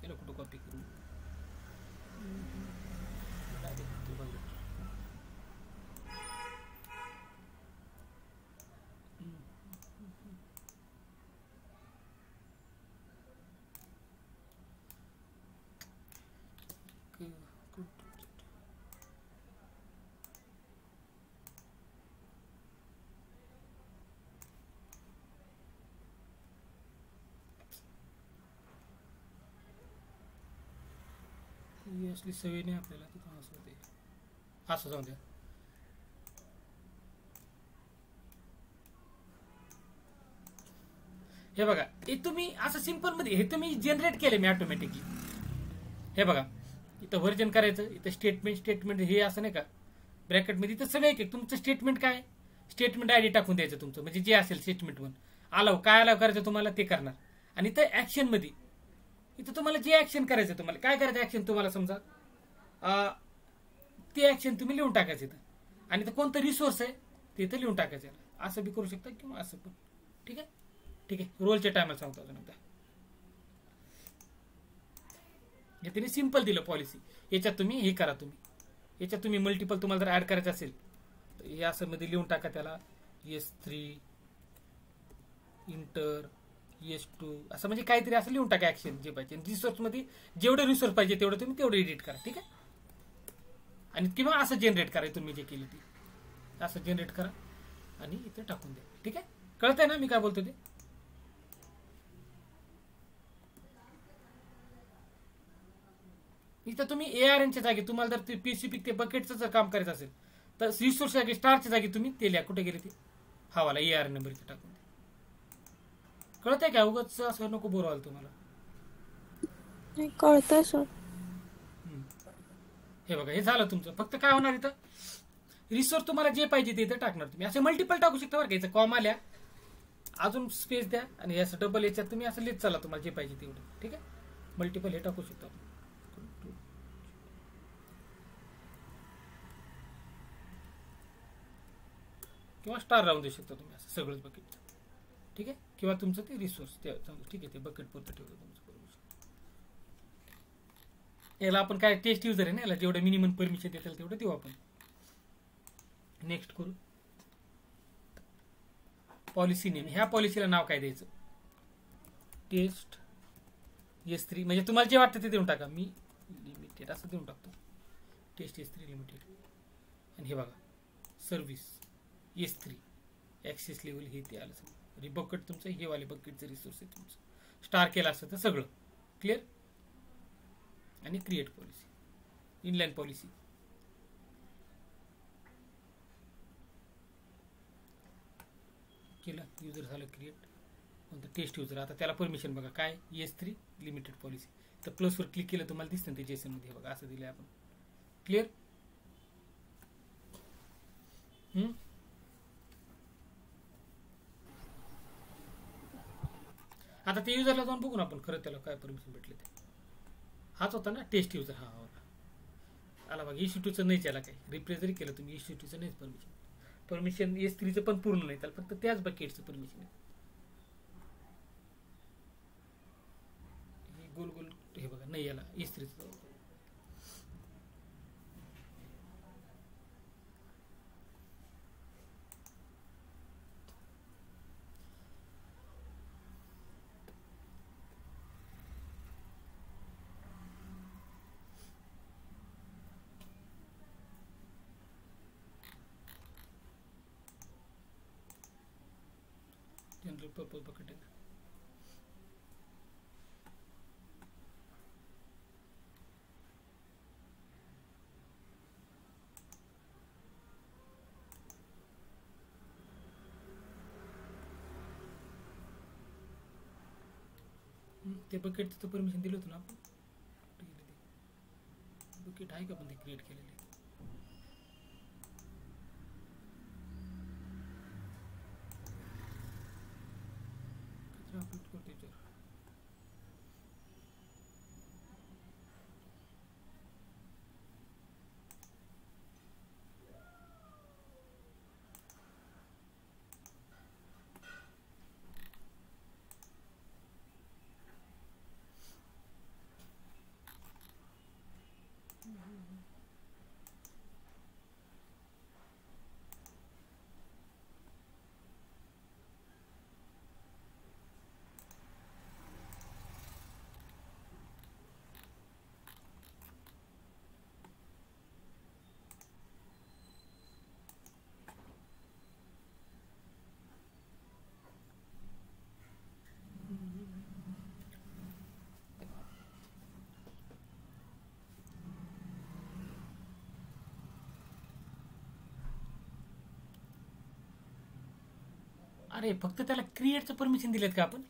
त्याला कुठं कॉपी करू. असली सवय नाही आपल्याला, तिथं असं होते. असं जाऊ द्या. हे बघा हे तुम्ही असं सिंपल मध्ये हे तुम्ही जनरेट केले मी ऑटोमॅटिकली. हे बघा इथं व्हर्जन करायचं, इथं स्टेटमेंट हे असं नाही का ब्रॅकेटमध्ये, इथं सगळं एक तुमचं स्टेटमेंट काय, स्टेटमेंट आयडी टाकून द्यायचं तुमचं, म्हणजे जे असेल स्टेटमेंट वन अलाव काय अलाव करायचं तुम्हाला ते करणार. आणि इथं ऍक्शन मध्ये इथं तुम्हाला जे ऍक्शन करायचं, तुम्हाला काय करायचं ऍक्शन, तुम्हाला समजा ते ऍक्शन तुम्ही लिहून टाकायचं इथं, आणि इथं कोणतं रिसोर्स आहे ते इथं लिहून टाकायचं. असं बी करू शकता किंवा असं पण. ठीक आहे. ठीक आहे. रोलच्या टायमाला सांगतो अजून एकदा. हे तिने सिंपल दिलं पॉलिसी. याच्यात तुम्ही हे करा, याच्यात तुम्ही मल्टिपल तुम्हाला जर ऍड करायचं असेल तर हे असं मध्ये लिहून टाका त्याला S3 इंटर S2 असं, म्हणजे काहीतरी असं लिहून टाका ऍक्शन जे पाहिजे. रिसोर्स मध्ये जेवढे रिसोर्स पाहिजे तेवढं तुम्ही तेवढं एडिट करा. ठीक आहे. आणि किंवा असं जनरेट करा, तुम्ही जे केलं ते असं जनरेट करा आणि इथे टाकून द्या. ठीक आहे. कळतंय ना मी काय बोलतो ते? इथं तुम्ही ARNच्या जागी तुम्हाला जर पीसीपी ते बकेटचं जर काम करायचं असेल तर रिसोर्स जागी स्टारच्या जागी तुम्ही ते लिहा. कुठे गेले ते हा वाला ARN नंबर इथे टाकून द्या. कळतंय का? उगाच असं नको बोर व्हायला तुम्हाला. कळतंय सर. हे बघा हे झालं तुमचं. फक्त काय होणार इथं रिसोर्स तुम्हाला जे पाहिजे ते इथं टाकणार तुम्ही. असे मल्टिपल टाकू शकता बरं का. याचं कॉमा लिहा, अजून स्पेस द्या आणि असं डबल याच्यात तुम्ही असं लिहित चला तुम्हाला जे पाहिजे तेवढं. ठीक आहे. मल्टिपल हे टाकू शकता किंवा स्टार राहून देऊ शकता तुम्ही असं सगळंच बकेट. ठीक आहे. किंवा तुमचं ते रिसोर्स ते ठीक आहे, ते बकेट पुरतं ठेवलं तुमचं परमिशन. याला आपण काय टेस्ट युजर आहे ना, याला जेवढं मिनिमम परमिशन देतील तेवढं देऊ आपण. नेक्स्ट करू. पॉलिसी नेम, ह्या पॉलिसीला नाव काय द्यायचं? टेस्ट S3, म्हणजे तुम्हाला जे वाटतं ते देऊन टाका. मी लिमिटेड असं देऊन टाकतो, टेस्ट S3 लिमिटेड. आणि हे बघा सर्व्हिस S3 ऍक्सेस लेवल हे ते आलं सगळं. आणि बकेट तुमचं हे वाले बकेटचं रिसोर्स आहे तुमचं. स्टार केला असतं तर सगळं क्लिअर. आणि क्रिएट पॉलिसी, इनलाईन पॉलिसी. केलं, युजर झालं क्रिएट. कोणतं टेस्ट युजर. आता त्याला परमिशन बघा काय, S3 लिमिटेड पॉलिसी. तर प्लसवर क्लिक केलं तुम्हाला दिसतं ते जेसन मध्ये बघा असं दिलं आपण. क्लिअर. आता ते युजरला जाऊन बघू ना आपण खरं त्याला काय परमिशन भेटले ते. हाच होता ना टेस्ट युजर. हा आला बघा. EC2चं नाहीच याला काही. रिप्लेस जरी केलं तुम्ही EC2चं नाहीच परमिशन S3चं पण पूर्ण नाही, त्याला फक्त त्याच बकेटचं परमिशन आहे. गोल गोल हे बघा नाही याला S3चं. जनरल पर्पज बकेट आहे. ते बकेटचं तर परमिशन दिलं होतं ना आपण. बकेट आहे का पण ते क्रिएट केलेले. कचरा अपलोड करते त्याच्यावर. अरे फक्त त्याला क्रिएटचं परमिशन दिलेत का आपण?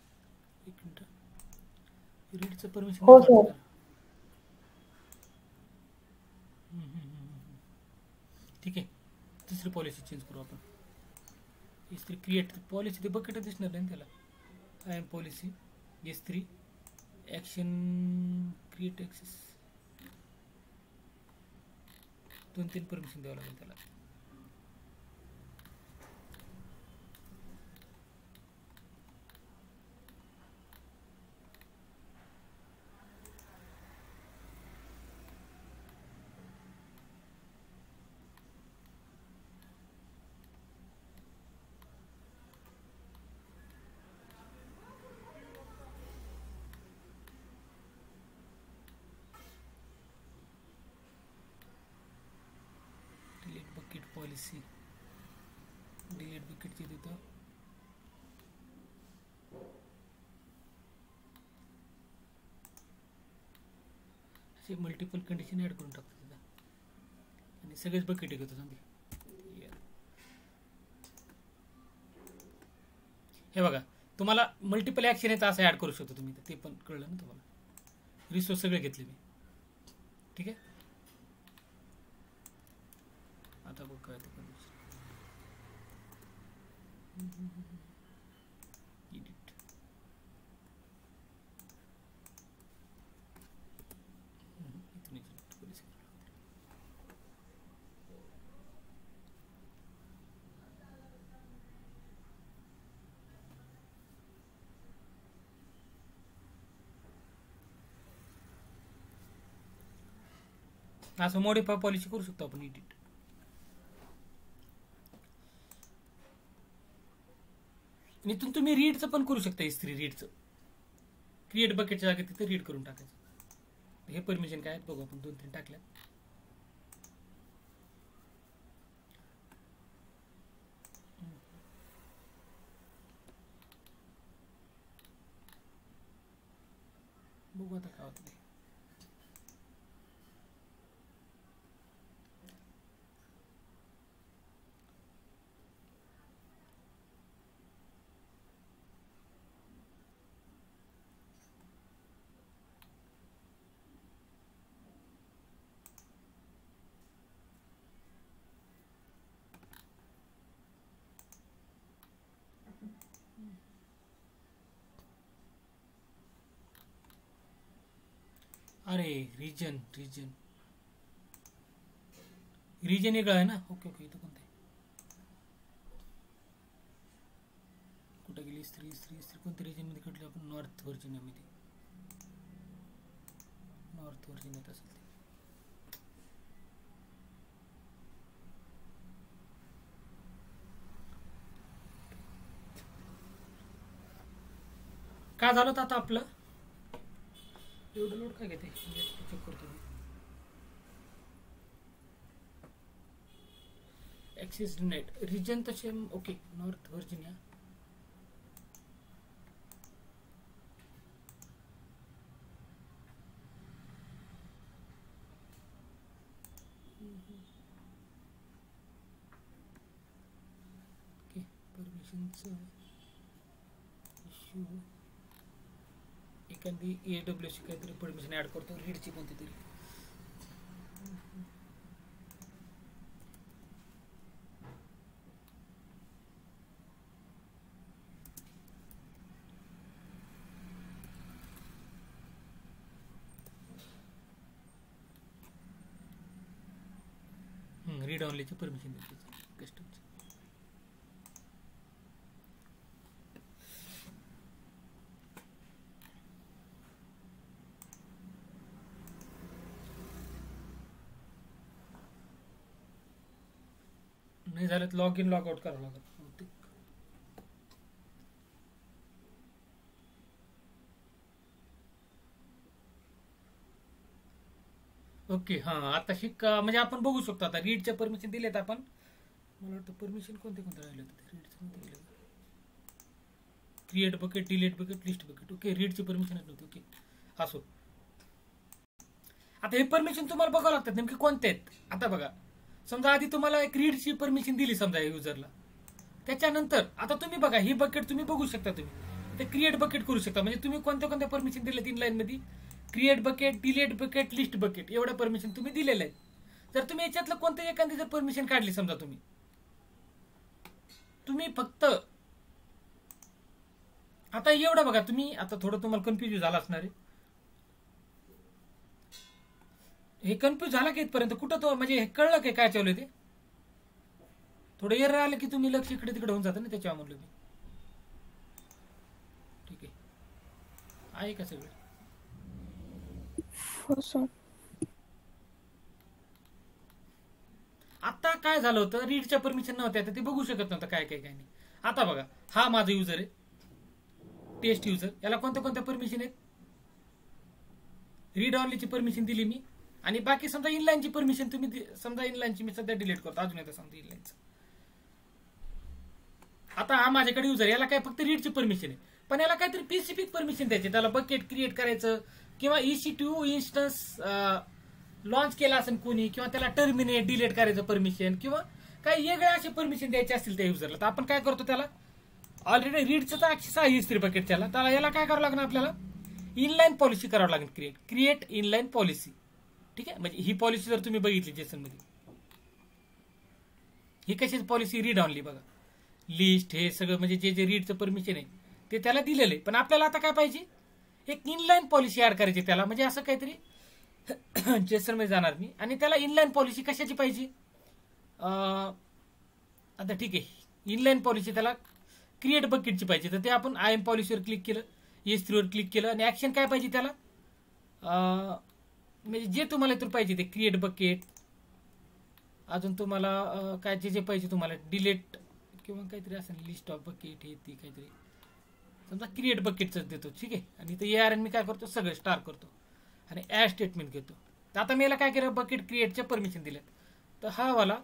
एक मिनिट. रीडचं परमिशन हो सर. ठीक आहे. तिसरी पॉलिसी चेंज करू आपण. S3 क्रिएट पॉलिसी ते बकेट दिसणार नाही त्याला. IAM policy S3 action create access 2-3 permission द्यावं लागेल त्याला. Delete bucket policy. डिलीट बकेटची देतो. असे मल्टिपल कंडिशन ॲड करून टाकतो तिथं आणि सगळेच बकेट घेतो समजा. हे बघा तुम्हाला मल्टिपल ॲक्शन येतं असं ॲड करू शकतो तुम्ही. ते पण कळलं ना तुम्हाला. रिसोर्स सगळे घेतले मी. ठीक आहे. आता बघ काय ते परमिशन. एडिट. इथून पॉलिसी. असं मॉडिफाय पॉलिसी करू शकतो आपण. एडिट. आणि इथून तुम्ही रीडचं पण करू शकता. S3 रीडचं क्रिएट बकेटच्या जागी तिथे रीड करून टाकायचं. हे परमिशन काय आहेत बघू आपण. 2-3 टाकल्यात. बघू आता काय होतं ते. अरे रिजन रिजन रिजन वेगळं आहे ना. Okay okay. इथं कोणतं आहे? कुठं गेली स्त्री स्त्री स्त्री कोणत्या रिजनमध्ये कटली आपण? नॉर्थ व्हर्जिनियामध्ये. नॉर्थ व्हर्जिनियात असेल ते. काय झालं तर आता आपलं एवढं लोड काय घेते चेक करतो मी. Access denied. रिजन तसे ओके. नॉर्थ व्हर्जिनिया परमिशनचं इश्यू, एखादी AWS काहीतरी परमिशन ऍड करतो, रीडची कोणती तरी. रीड ऑनलीची परमिशन देते कस्टमची. नाही झालं तर लॉग इन लॉग आउट करावं लागत. ओके हां, आता शिक म्हणजे आपण बघू शकतो. आता रीडचे परमिशन दिलेत आपण. मला वाटतं परमिशन कोणते कोणते राहिले होते रीडचं. Create bucket, delete bucket, list bucket. Okay, रीडची परमिशनच नव्हती. ओके असो. आता हे परमिशन तुम्हाला बघावं लागतात नेमके कोणते आहेत. आता बघा, समजा आधी तुम्हाला एक रीडची परमिशन दिली समजा युजरला, त्याच्यानंतर आता तुम्ही बघा ही बकेट तुम्ही बघू शकता. तुम्ही ते क्रिएट बकेट करू शकता. म्हणजे तुम्ही कोणत्या कोणत्या परमिशन दिले 3 लाईन मध्ये, create bucket, delete bucket, list bucket, एवढ्या परमिशन तुम्ही दिलेले आहेत. जर तुम्ही याच्यातलं कोणतं एखादी जर परमिशन काढली समजा, तुम्ही फक्त आता एवढं बघा, तुम्ही आता थोडं तुम्हाला कन्फ्युज झाला असणार आहे. हे कन्फ्युज झाला की इथपर्यंत कुठं तो म्हणजे हे कळलं की काय चालू आहे ते. थोडं एरर आलं की तुम्ही लक्ष इकडे तिकडे होऊन जातं ना, त्याच्यावर म्हणलं मी. ठीक आहे का सगळं? आता काय झालं होतं, रीडच्या परमिशन नव्हत्या तर ते बघू शकत नव्हतं काय काय काय नाही. आता बघा, हा माझा युजर आहे, टेस्ट युजर. याला कोणत्या कोणत्या परमिशन आहेत? रीड ऑनलीची परमिशन दिली मी, आणि बाकी समजा इनलाईनची परमिशन तुम्ही समजा इनलाईनची मी सध्या डिलीट करतो. अजून येतं समजा इनलाईनचं. आता हा माझ्याकडे युजर, याला काय फक्त रीडची परमिशन आहे, पण याला काहीतरी स्पेसिफिक परमिशन द्यायची. त्याला बकेट क्रिएट करायचं, किंवा EC2 इन्स्टन्स लॉन्च केला असेल कोणी, किंवा त्याला टर्मिनेट डिलीट करायचं परमिशन, किंवा काही वेगळ्या असे परमिशन द्यायचे असतील त्या युजरला. तर आपण काय करतो, त्याला ऑलरेडी रीडचं तर ऍक्सेस आहे S3 बकेट, त्याला याला काय करावं लागणार, आपल्याला इनलाईन पॉलिसी करावं लागेल. Create inline policy. ठीक आहे, म्हणजे ही पॉलिसी जर तुम्ही बघितली जेसन मध्ये, ही कशी पॉलिसी रीड ऑनली बघा, लिस्ट हे सगळं म्हणजे जे जे रीडचं परमिशन आहे ते त्याला दिलेलं आहे. पण आपल्याला आता काय पाहिजे, एक इनलाईन पॉलिसी ऍड करायची त्याला. म्हणजे असं काहीतरी जेसन मध्ये जाणार मी, आणि त्याला इनलाईन पॉलिसी कशाची पाहिजे. आता ठीक आहे, इनलाईन पॉलिसी त्याला क्रिएट बकेटची पाहिजे. तर ते आपण IAM पॉलिसीवर क्लिक केलं, S3 वर क्लिक केलं, आणि ऍक्शन काय पाहिजे त्याला, म्हणजे जे तुम्हाला इथून पाहिजे ते क्रिएट बकेट, अजून तुम्हाला काय जे जे पाहिजे तुम्हाला डिलीट किंवा काहीतरी असेल, लिस्ट ऑफ बकेट हे ती काहीतरी, समजा क्रिएट बकेटच देतो. ठीक आहे, आणि इथं ARN मी काय करतो, सगळं स्टार करतो आणि ऍड स्टेटमेंट घेतो. तर आता मी याला काय केलं, बकेट क्रिएटच्या परमिशन दिल्यात. तर हा वाला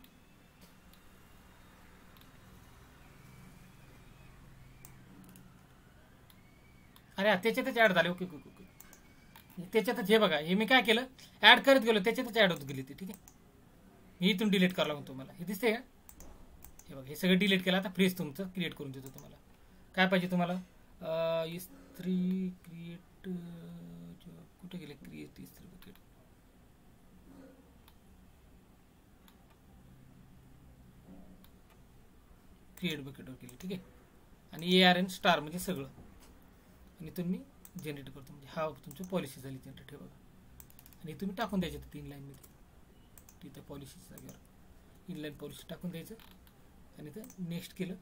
अरे त्याच्यातच ऍड झाले. ओके ओके ओके, त्याच्यातच हे बघा, हे मी काय केलं, ऍड करत गेलो, त्याच्यातच ऍड होत गेली ती. ठीक आहे, मी इथून डिलीट करावं लागतो तुम्हाला. हे दिसते का, हे बघा, हे सगळं डिलीट केलं. आता फ्रेश तुमचं क्रिएट करून देतो. तुम्हाला काय पाहिजे, तुम्हाला S3 क्रिएट, कुठे गेले क्रिएट S3 बकेट, क्रिएट बकेटवर केली. ठीक आहे, आणि ARN स्टार म्हणजे सगळं, आणि इथून मी जनरेट करतो. म्हणजे हा तुमची पॉलिसी झाली जनरेट. हे बघा, आणि तुम्ही टाकून द्यायचं 3 लाईनमध्ये, तिथं पॉलिसीच्या जागेवर इनलाईन पॉलिसी टाकून द्यायचं, आणि इथं नेक्स्ट केलं,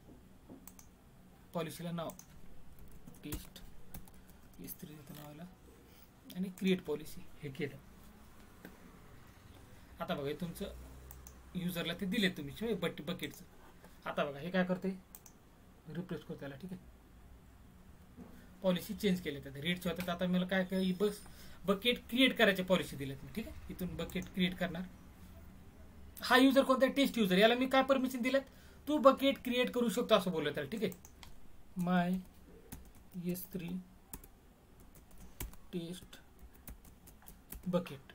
पॉलिसीला नाव टेस्ट S3 नावाला, आणि क्रिएट पॉलिसी हे केलं. आता बघा, हे तुमचं युजरला ते दिले तुम्ही बकेटचं. आता बघा, हे काय करते, रिप्लेस करतो त्याला. ठीक आहे, पॉलिसी चेंज केले त्यात, रीडचे होते. आता मला काय काय बस बकेट क्रिएट करायचे पॉलिसी दिलेत मी. ठीक आहे, इथून बकेट क्रिएट करणार. हा युजर कोणता, टेस्ट युजर, याला मी काय परमिशन दिलेत, तू बकेट क्रिएट करू शकतो असं बोललो त्याला. ठीक आहे, माय S3 टेस्ट बकेट,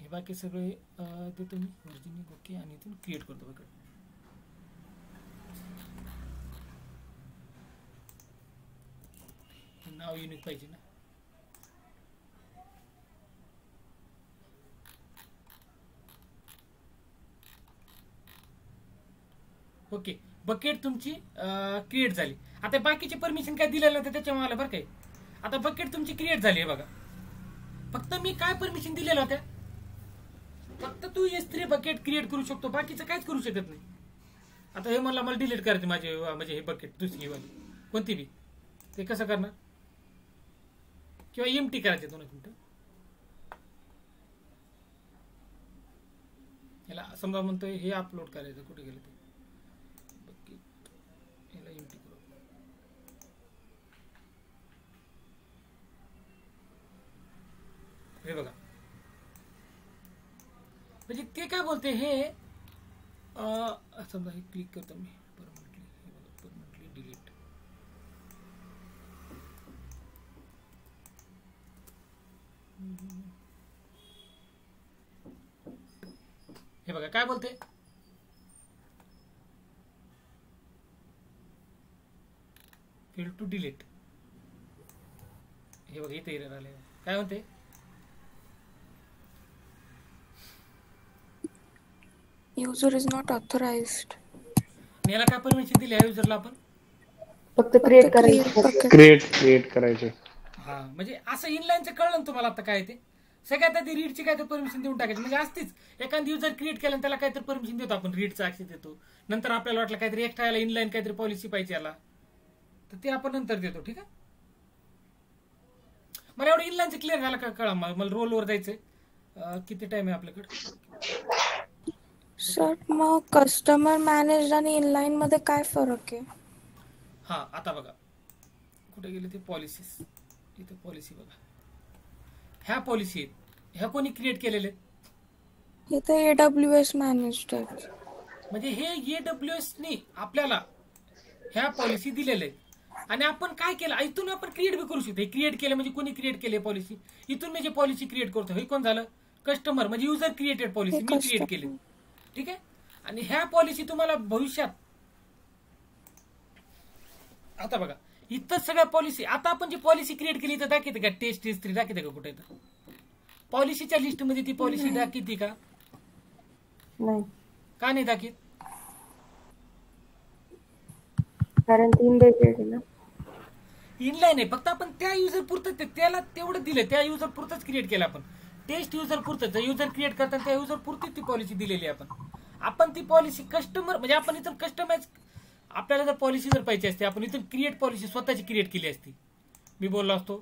हे बाकी सगळे देतो मी व्हर्जन. ओके, आणि इथून क्रिएट करतो बकेट. नाव युनिक पाहिजे ना. ओके, बकेट तुमची क्रिएट झाली. आता बाकीची परमिशन काय दिलेलं नव्हतं त्याच्यामुळे आलं बरं काय. आता बकेट तुमची क्रिएट झाली आहे बघा. फक्त मी काय परमिशन दिलेल्या होत्या, फक्त तू S3 बकेट क्रिएट करू शकतो, बाकीचं काहीच करू शकत नाही. आता हे मला डिलीट करायचे माझे, म्हणजे हे बकेट दुसरी वाली कोणती बी, ते कसं करणार, किंवा एमटी करायचे 2 मिनिटं. याला समजा म्हणतोय हे अपलोड करायचं, कुठे गेलं ते बकेट, याला एमटी करू. हे बघा, म्हणजे ते काय बोलते हे, समजा हे क्लिक करतो मी परमनंटली डिलीट. हे बघा काय बोलते, फेल टू डिलीट. हे बघा इथे एरर आले, काय म्हणते, युजर इज नॉट ऑथराइज्ड. याला काय परमिशन दिली ह्या युजरला आपण, फक्त क्रिएट करायचं. क्रिएट करायचे. हा, म्हणजे असं इनलाईनचं कळलं ना तुम्हाला आता काय ते. सगळ्यात आधी रीडची काय तर परमिशन देऊन टाकायची, म्हणजे असतीच एखादी युजर क्रिएट केलं त्याला काहीतरी परमिशन देतो आपण, रीडचं ऍक्सेस देतो. नंतर आपल्याला वाटलं काहीतरी एक्स्ट्रा याला इनलाईन काहीतरी पॉलिसी पाहिजे याला, तर ते आपण नंतर देतो. ठीक आहे, मला एवढं इनलाईनचं क्लिअर झालं का कळा. मला रोलवर जायचंय, किती टाइम आहे आपल्याकडे. सर मग कस्टमर मॅनेज आणि इनलाईन मध्ये काय फरक आहे. हा, आता बघा कुठे गेले ते पॉलिसीज, इथे पॉलिसी बघा, ह्या पॉलिसी आहेत, ह्या कोणी क्रिएट केलेले, हे तर AWS मॅनेज्ड आहेत. म्हणजे हे AWS ने आपल्याला ह्या पॉलिसी दिलेल्या आहेत. आणि आपण काय केलं, इथून आपण क्रिएट बी करू शकतो. हे क्रिएट केलं म्हणजे कोणी क्रिएट केले पॉलिसी, इथून मी जे पॉलिसी क्रिएट करतो हे कोण झालं, कस्टमर, म्हणजे युजर क्रिएटेड पॉलिसी मी क्रिएट केली. ठीक आहे, आणि ह्या पॉलिसी तुम्हाला भविष्यात, आता बघा इथं सगळ्या पॉलिसी, आता आपण जी पॉलिसी क्रिएट केली तर दाखवते का, टेस्ट हिस्ट्री दाखवते का कुठे, पॉलिसीच्या लिस्ट मध्ये ती पॉलिसी दाखवते का, नाही, का नाही दाखवत, कारण 3 डेटेड आहे ना. इनलाईन आहे, फक्त आपण त्या युजर पुरतं त्याला तेवढं दिलं, त्या युजर पुरतच क्रिएट केलं आपण. टेस्ट युजर पुरतं युजर क्रिएट करताना त्या युजर पुरती ती पॉलिसी दिलेली आहे आपण ती पॉलिसी कस्टमर, म्हणजे आपण इथं कस्टमाइज, आपल्याला जर पॉलिसी जर पाहिजे असते आपण इथून क्रिएट पॉलिसी स्वतःची क्रिएट केली असती. मी बोललो असतो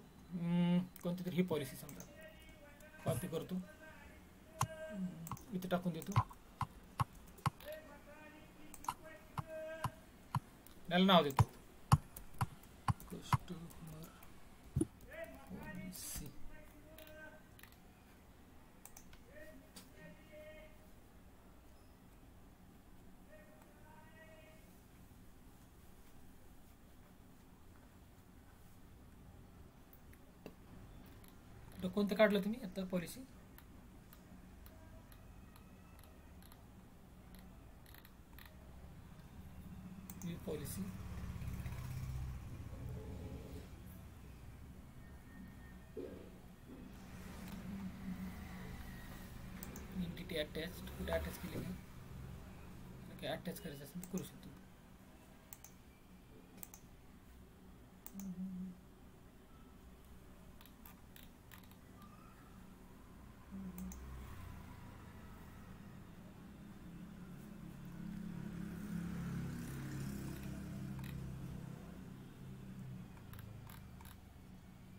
कोणती तरी ही पॉलिसी समजा, कॉपी करतो, इथे टाकून देतो, त्याला नाव देतो कस्टमर पॉलिसी. कोणतं काढलं तुम्ही आता पॉलिसी, पॉलिसी एंटिटी अटॅच, कुठे अटॅच केली का, अटॅच करायचं असेल तर करू शकतो.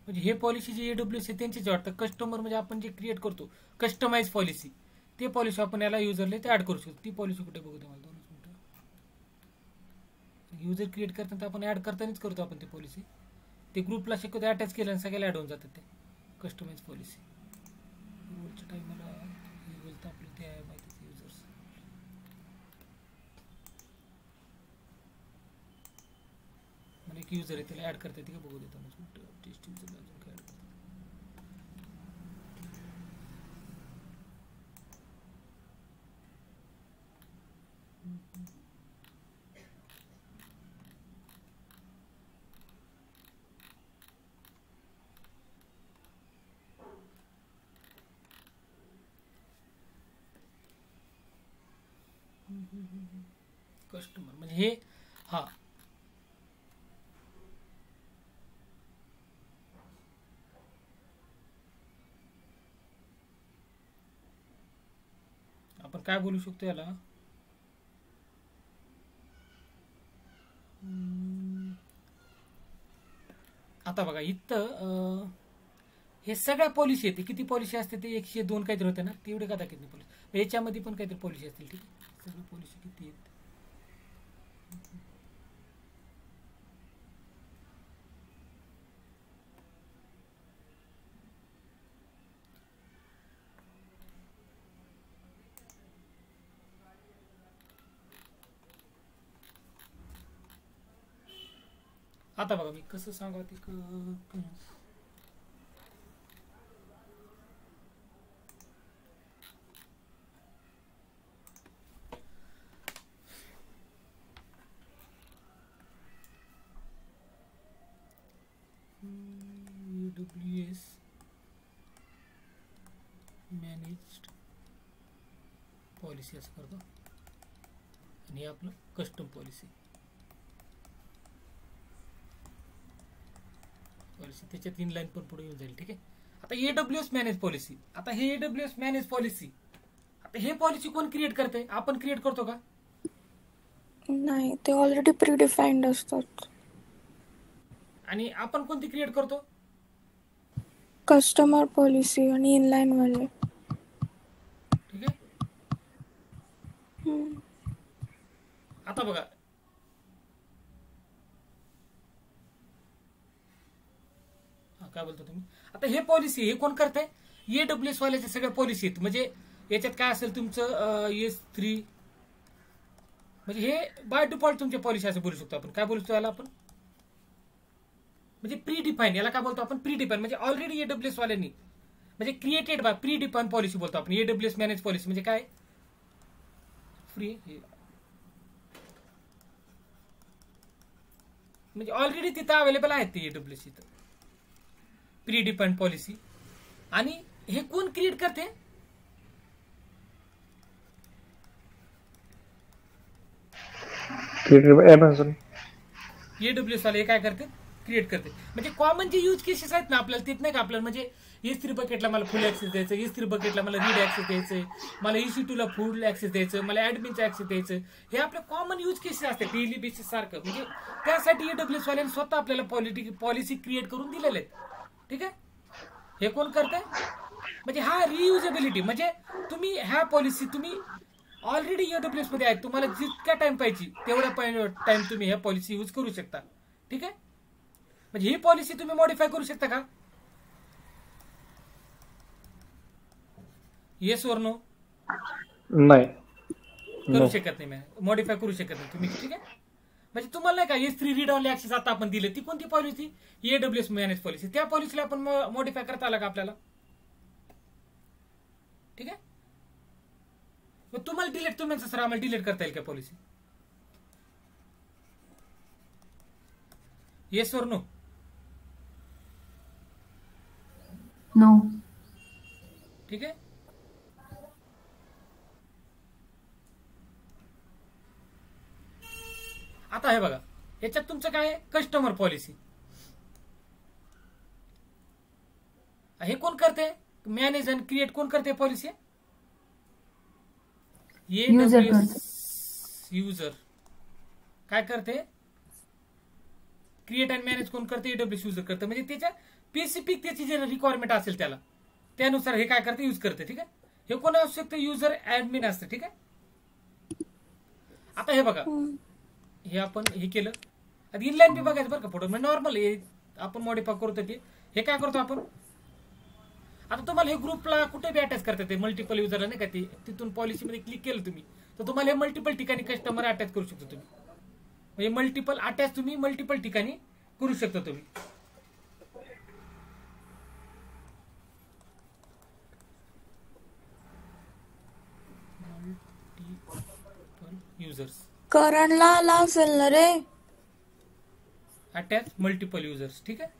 म्हणजे हे पॉलिसी जे AWS आहे त्यांचीच वाटतं. कस्टमर म्हणजे आपण जे क्रिएट करतो कस्टमाइज पॉलिसी, ते पॉलिसी आपण याला युजरला ते ऍड करू शकतो. ती पॉलिसी कुठे बघू तुम्हाला 2 मिनिटं. युजर क्रिएट करताना आपण ऍड करतानाच करतो आपण ती पॉलिसी, ते ग्रुपला शक्यतो अटॅच केलं आणि सगळ्याला ऍड होऊन जातात ते कस्टमाइज पॉलिसी. रोलच्या टाइमला बोलतं आपलं ते आहे माहिती युजर्स. म्हणजे एक युजर आहे त्याला ऍड करता येते का बघू देतो. टेस्ट युजरला अजून काय ऍड करतात. कस्टमर म्हणजे हे हा आपण काय बोलू शकतो याला. आता बघा इथं हे सगळ्या पॉलिसी आहेत. किती पॉलिसी असते ते 102 काहीतरी होते ना, तेवढे का दाखवत नाही पॉलिसी. याच्यामध्ये पण काहीतरी पॉलिसी असतील. ठीक आहे, सगळ्या पॉलिसी किती आहेत. आता बघा मी कसं सांगा ते AWS मॅनेज्ड पॉलिसी असं करतो आणि हे आपलं कस्टम पॉलिसी त्याच्यात इनलाईन पण पुढे येऊन जाईल. ठीक आहे, आता AWS मॅनेज पॉलिसी. आता हे AWS मॅनेज पॉलिसी, आता हे पॉलिसी कोण क्रिएट करते? आपण क्रिएट करतो का? नाही, ते ऑलरेडी प्रीडिफाईन्ड असतात. आणि आपण कोणती क्रिएट करतो? कस्टमर पॉलिसी आणि इनलाईन वाले. ठीक आहे, आता बघा काय बोलतो तुम्ही. आता हे पॉलिसी हे कोण करते? AWS वाल्याच्या सगळ्या पॉलिसी आहेत. म्हणजे याच्यात काय असेल तुमचं S3 म्हणजे हे बाय डिफॉल्ट तुमच्या पॉलिसी असं बोलू शकतो आपण. काय बोलतो याला आपण? म्हणजे प्री डिफाईन. याला काय बोलतो आपण? Pre define. म्हणजे ऑलरेडी AWS वाल्यांनी म्हणजे created by pre define policy बोलतो आपण. AWS मॅनेज पॉलिसी म्हणजे काय? फ्री म्हणजे ऑलरेडी तिथं अवेलेबल आहेत ते AWS इथं प्री डिफाईन्ड पॉलिसी. आणि हे कोण क्रिएट करते? अमेझॉन. AWS वाले काय करते? क्रिएट करते. म्हणजे कॉमन जे यूज केसेस आहेत ना आपल्याला तिथे नाही का आपल्याला म्हणजे S3 बकेटला मला फुल ऍक्सेस द्यायचं, S3 बकेटला मला रीड ऍक्सेस द्यायचं, मला EC2 ला फुल ऍक्सेस द्यायचं, मला ऍडमिनचा ऍक्सेस द्यायचं. हे आपले कॉमन यूज केसेस असते डेली बेसिस सारखं. म्हणजे त्यासाठी AWS वाल्यांनी स्वतः आपल्याला पॉलिसी क्रिएट करून दिलेले आहेत. ठीक आहे, हे कोण करते? म्हणजे हा रियुजेबिलिटी. म्हणजे तुम्ही ह्या पॉलिसी तुम्ही ऑलरेडी AWS मध्ये आहेत, तुम्हाला जितका टाइम पाहिजे तेवढा टाइम तुम्ही ह्या पॉलिसी यूज करू शकता. ठीक आहे, म्हणजे ही पॉलिसी तुम्ही मॉडिफाय करू शकता का? येस और नो? नाही, करू शकत नाही. मॉडिफाय करू शकत नाही तुम्ही. ठीक आहे, म्हणजे तुम्हाला नाही का S3 रीड ऑनली ऍक्सेस आता आपण दिले ती कोणती पॉलिसी? AWS manage policy. त्या पॉलिसीला आपण मॉडिफाय करता आला का आपल्याला? ठीक आहे, मग तुम्हाला डिलीट तुम्ही सर आम्हाला डिलीट करता येईल का पॉलिसी? येस और नो? नो. ठीक आहे, आता हे बघा याच्यात तुमचं काय आहे? Customer policy. हे कोण करते? मॅनेज आणि क्रिएट कोण करते पॉलिसी? युजर काय करते? क्रिएट अँड मॅनेज कोण करते? AWS युजर करते. म्हणजे त्याच्या स्पेसिफिक त्याची जे रिक्वायरमेंट असेल त्याला त्यानुसार हे काय करते? यूज करते. ठीक आहे, हे कोण असू शकते? युजर ऍडमिन असते. ठीक आहे, आता हे बघा हे आपण हे केलं. आता इनलाईन बी बघायचं बरं का पुढे. म्हणजे नॉर्मल आपण मॉडिफाय करतो ते. हे काय करतो आपण? आता तुम्हाला हे ग्रुपला कुठे बी अटॅच करता ते मल्टिपल युजरला नाही का ते तिथून पॉलिसीमध्ये क्लिक केलं तुम्ही तर तुम्हाला हे मल्टिपल ठिकाणी कस्टमर अटॅच करू शकतो तुम्ही. म्हणजे मल्टिपल अटॅच तुम्ही मल्टिपल ठिकाणी करू शकता तुम्ही. युजर्स करंटला आला असेल ना रे. Attach multiple users. ठीक आहे,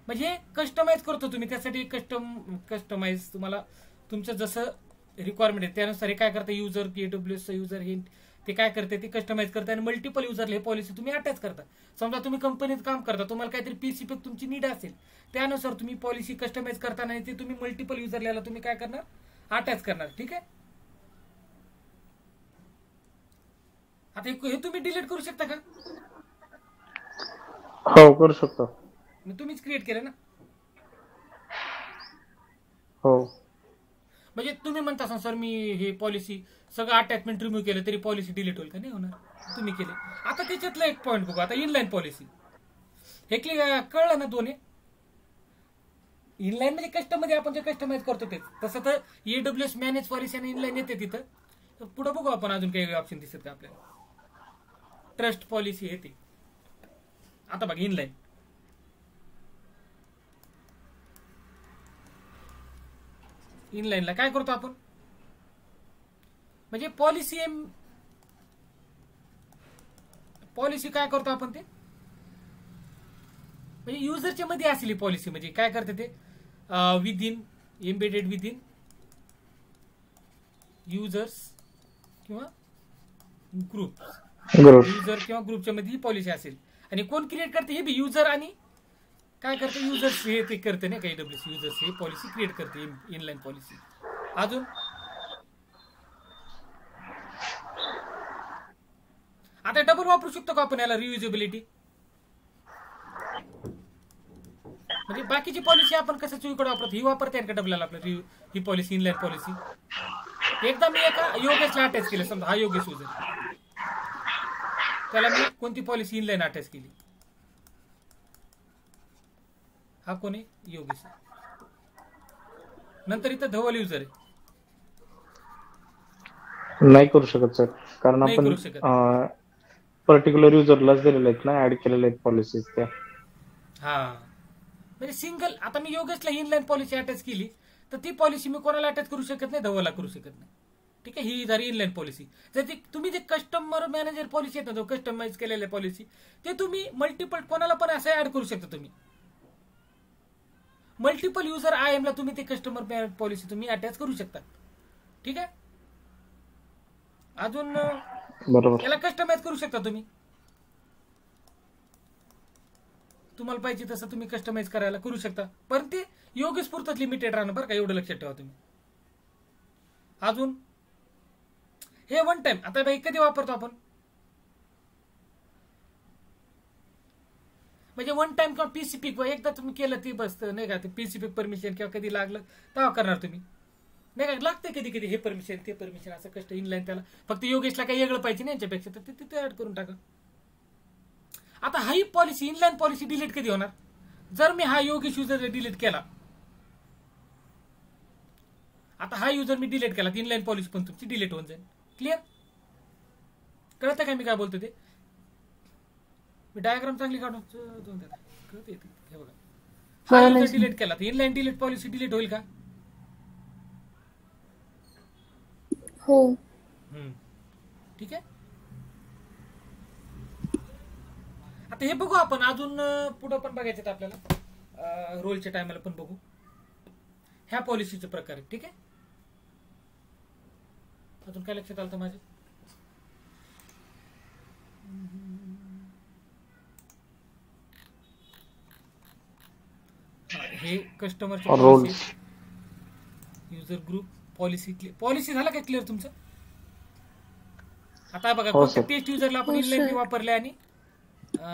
म्हणजे कस्टमाइज करतो तुम्ही. त्यासाठी कस्टमाइज तुम्हाला तुमचं जसं रिक्वायरमेंट आहे त्यानुसार हे काय करतं युजर AWS युजर हे ते काय करते ते कस्टमाइज करते आणि मल्टिपल युजरला हे पॉलिसी तुम्ही अटॅच करता. समजा तुम्ही कंपनीत काम करता तुम्हाला काहीतरी पीसी पे तुमची नीड असेल त्यानुसार तुम्ही पॉलिसी कस्टमाइज करताना ते तुम्ही मल्टिपल युजरला तुम्ही काय करणार अटॅच करणार. ठीक आहे. आता हे तुम्ही डिलीट करू शकता का? हो करू शकतो. तुम्हीच क्रिएट केलं ना. हो म्हणजे तुम्ही म्हणता असाल सर मी हे पॉलिसी सगळं अटॅचमेंट रिमूव्ह केलं तरी पॉलिसी डिलीट होईल का? नाही होणार. तुम्ही केले. आता त्याच्यातलं एक पॉईंट बघू. आता इनलाईन पॉलिसी हे कळलं ना दोन्ही. इनलाईन म्हणजे कस्टममध्ये आपण जे कस्टमाइज करतो तेच. तसं तर AWS मॅनेज पॉलिसी आणि इनलाईन येते तिथं. पुढे बघू आपण अजून काही ऑप्शन दिसत का आपल्याला. ट्रस्ट पॉलिसी येते. आता बघा इनलाईन इनलाईनला काय करतो आपण म्हणजे पॉलिसी काय करतो आपण ते म्हणजे युजरच्या मध्ये असेल ही पॉलिसी म्हणजे काय करते ते with in embedded with in users किंवा ग्रुप युजर किंवा ग्रुपच्या मध्ये ही पॉलिसी असेल आणि कोण क्रिएट करते हे बी युजर आणि काय करते युजर्स हे ते करते ना काही AWS युजर्स हे पॉलिसी क्रिएट करते इनलाईन पॉलिसी. अजून आता डबल वापरू शकतो का आपण याला रियुजेबिलिटी म्हणजे बाकीची पॉलिसी आपण कसं चुकीकडे वापरतो ही वापरता येईल का डबलला आपलं ही पॉलिसी इनलाईन पॉलिसी. एकदा मी एका योगेशला अटॅच केलं समजा हा योगेश युजर त्याला मी कोणती पॉलिसी इनलाईन अटॅच केली. हा कोण आहे योगेश. नंतर इथं धवल युजर आहे. नाही करू शकत सर कारण नाही आपण करू शकत. पर्टिक्युलर युजरलाच दिलेले आहेत ना ऍड केलेले आहेत पॉलिसीज त्या. हा म्हणजे सिंगल आता मी योगेशला इनलाईन पॉलिसी अटॅच केली तर ती पॉलिसी मी कोणाला अटॅच करू शकत नाही धवलला करू शकत नाही. ठीक आहे. ही झाली इनलाईन पॉलिसी. जर ती तुम्ही जे कस्टमर मॅनेजर पॉलिसी येतात जो कस्टमाइज केलेल्या पॉलिसी ते तुम्ही मल्टिपल कोणाला पण असं ऍड करू शकता. तुम्ही मल्टिपल युजर IAM ला तुम्ही ते कस्टमर पॉलिसी तुम्ही अटॅच करू शकता. ठीक आहे. अजून बरोबर याला कस्टमाइज करू शकता तुम्ही तुम्हाला पाहिजे तसं तुम्ही कस्टमाइज करायला करू शकता पण ते योगेश पुरतच लिमिटेड राहणार बरं का एवढं लक्षात ठेवा तुम्ही. अजून हे वन टाइम आता बाई कधी वापरतो आपण म्हणजे वन टाइम किंवा पीसी पिक एकदा तुम्ही केलं ती बस नाही का ते पीसी पिक परमिशन किंवा कधी लागलं तेव्हा करणार तुम्ही नाही का. लागते कधी कधी हे परमिशन ते परमिशन असं कष्ट इनलाईन त्याला फक्त योगेशला काही वेगळं पाहिजे नाही यांच्यापेक्षा तर ते तिथे ऍड करून टाका. आता हा पॉलिसी इनलाईन पॉलिसी डिलीट कधी होणार जर मी हा योगेश युजर डिलीट केला. आता हा युजर मी डिलीट केला इनलाईन पॉलिसी पण तुमची डिलीट होऊन जाईल. क्लिअर कळतं काय मी काय बोलतो ते. मी डायग्राम चांगली काढून कळत येते हे बघा. हा युजर डिलीट केला तर इनलाईन डिलीट पॉलिसी डिलीट होईल का? हो. ठीक आहे. आता हे बघू आपण अजून पुढे पण बघायचं आपल्याला रोलच्या टायमाला पण बघू ह्या पॉलिसीचे प्रकार. ठीक आहे. अजून काय लक्षात आलं माझ्या हे कस्टमरचे रोल युजर ग्रुप पॉलिसी झाला काय क्लिअर तुमचं. आता बघा हो कोणत्या सर. टेस्ट युजरला आपण हो इनलाईन सर. वापरले आणि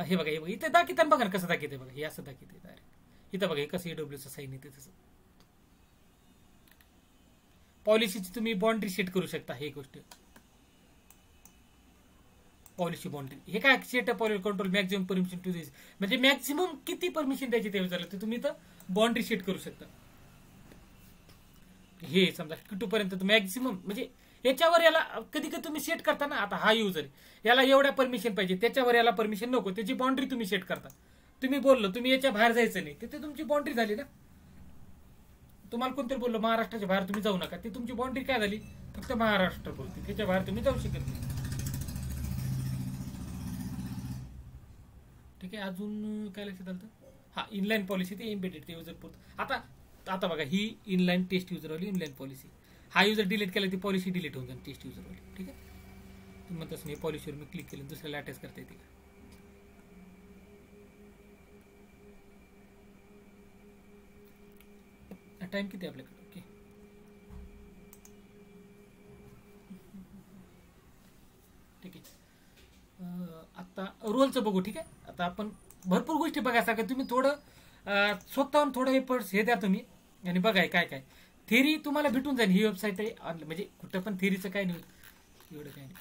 हे बघा हे बघा इथे दाखवतात बघा ना कसं दाखवते बघा हे असं दाखवते डायरेक्ट इथं बघा हे कसं AWS साईन येते तसं. पॉलिसीची तुम्ही बाउंड्री सेट करू शकता. हे गोष्ट पॉलिसी बाउंड्री हे काय set policy control maximum permission to this म्हणजे मॅक्झिमम किती परमिशन द्यायची त्या युजरला ते तुम्ही इथं बाउंड्री सेट करू शकता. हे समजा किटूपर्यंत मॅक्झिमम म्हणजे याच्यावर याला कधी कधी तुम्ही सेट करता ना. आता हा युजर याला एवढ्या परमिशन पाहिजे त्याच्यावर याला परमिशन नको त्याची बाउंड्री तुम्ही सेट करता. तुम्ही बोललो तुम्ही याच्या बाहेर जायचं नाही ते तुमची बाउंड्री झाली ना. तुम्हाला कोणतरी बोललो महाराष्ट्राच्या बाहेर तुम्ही जाऊ नका ती तुमची बाउंड्री काय झाली फक्त महाराष्ट्र बोलते त्याच्या बाहेर तुम्ही जाऊ शकत नाही. ठीक आहे. अजून काय लक्षात आलं हा इनलाईन पॉलिसी ते एम्बेडेड ते युजर पुरतं. आता बघा ही इनलाईन टेस्ट युजर वाली इनलाईन पॉलिसी. हा युजर डिलीट केला ती पॉलिसी डिलीट होऊन जाईल टेस्ट युजरवाली. ठीक आहे, तुम्ही म्हणतास मी पॉलिसीवर मी क्लिक केलं दुसऱ्याला अटॅच करता येते का? टाइम किती आपल्याकडे? ओके, ठीक आहे. आता रोलचं बघू. ठीक आहे, आता आपण भरपूर गोष्टी बघायसारख्या. तुम्ही थोडं स्वतःहून थोडं एफर्ट्स हे द्या तुम्ही आणि बघाय काय काय थेरी तुम्हाला भेटून जाईल. ही वेबसाईट आहे म्हणजे कुठं पण थेरीचं काय नाही एवढं काय नाही.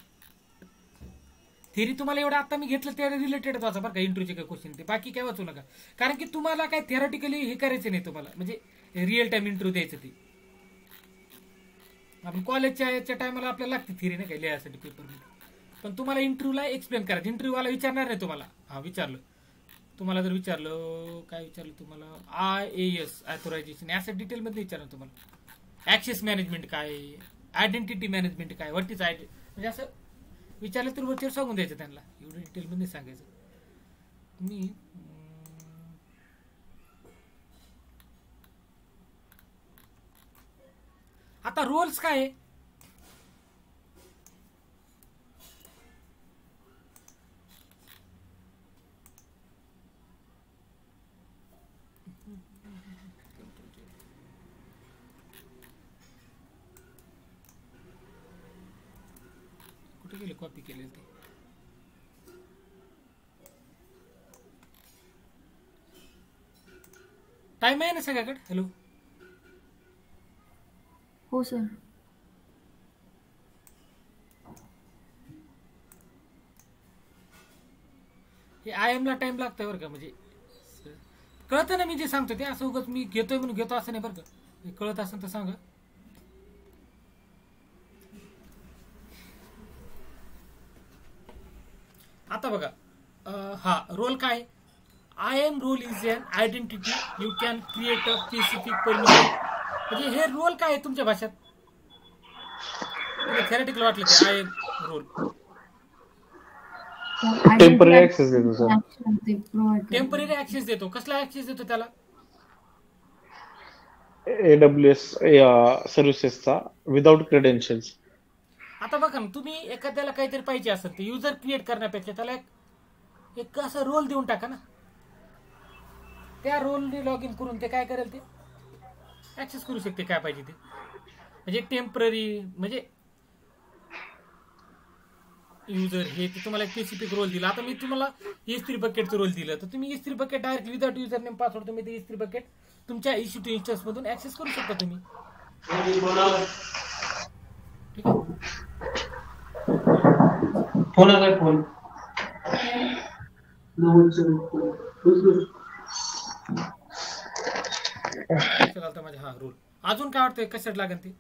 थेरी तुम्हाला एवढं आता मी घेतलं त्या रिलेटेड वाचा बरं का, इंटरव्ह्यूचे काय क्वेश्चन ते, बाकी काय वाचू नका. कारण की तुम्हाला काय थेरॉटिकली हे करायचं नाही, तुम्हाला म्हणजे रिअल टाइम इंटरव्ह्यू द्यायचं ते. आपण कॉलेजच्या याच्या टायमाला आपल्याला लागते थेरी नाही काय लिहायसाठी पेपरमध्ये, पण तुम्हाला इंटरव्ह्यूला एक्सप्लेन करायचं. इंटरव्ह्यूवाला विचारणार नाही तुम्हाला. हा विचारलं तुम्हाला, जर विचारलं काय विचारलं तुम्हाला IAS ऑथरायझेशन असं डिटेलमध्ये विचारलं तुम्हाला. ऍक्सेस मॅनेजमेंट काय, आयडेंटिटी मॅनेजमेंट काय, व्हॉट इज म्हणजे असं विचारलं तर वरतीवर सांगून द्यायचं त्यांना, एवढं डिटेलमध्ये सांगायचं. मी आता रोल्स काय आहे, कुठे गेले कॉपी केले ते. टाइम आहे ना सगळ्याकडे? हॅलो, हो सर. हे IM ला टाइम लागतोय बरं का, म्हणजे कळतं ना मी जे सांगतो ते. असं उगाच मी घेतोय म्हणून घेतो असं नाही बरं का, कळत असेल तर सांगा. आता बघा, हा रोल काय, IM role is an identity you can create a specific permission. म्हणजे हे रोल काय आहे तुमच्या भाषेत? थेरॅटिकल वाटलं की IM रोल टेम्पररी ऍक्सेस देतो सर. टेम्पररी ऍक्सेस देतो. कसला ऍक्सेस देतो त्याला? AWS सर्व्हिसेसचा विदाउट क्रेडेन्शियल्स. आता बघा ना, तुम्ही एखाद्याला काहीतरी पाहिजे असेल ते युजर क्रिएट करण्यापेक्षा त्याला एक असा रोल देऊन टाका ना. त्या रोलने लॉग इन करून ते काय करेल, ते ऍक्सेस करू शकते काय पाहिजे ते. म्हणजे टेम्पररी म्हणजे युजर हे ते तुम्हाला एक स्पेसिफिक रोल दिला. आता मी तुम्हाला इस्त्री बकेटचं रोल दिलं, तर तुम्ही इस्त्री bucket direct without user name password तुम्ही ते इस्त्री बकेट तुमच्या EC2 इन्स्टन्स मधून ऍक्सेस करू शकता तुम्ही. ठीक आहे, फोन माझा हा रोल. अजून काय वाटतंय कशात लागेल ते?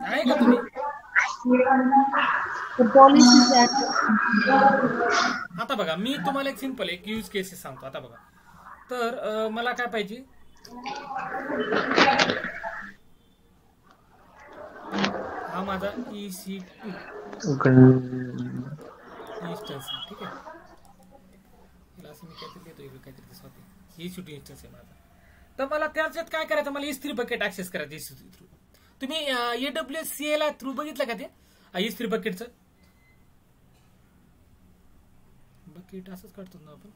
आहे का तुम्ही? आता बघा, मी तुम्हाला एक सिंपल एक यूज केसेस सांगतो. आता बघा, तर मला काय पाहिजे, हा माझा EC2 इन्स्टन्स. ठीक आहे, असं मी काहीतरी देतो, काहीतरी स्वतः EC2 इन्स्टन्स आहे माझा. तर मला त्याच्यात काय करायचं, मला इस्त्री बकेट ऍक्सेस करायचं EC2 थ्रू. तुम्ही AWS CLI थ्रू बघितलं का ते इस्त्री बकेटचं? बकेट असंच काढतो ना आपण.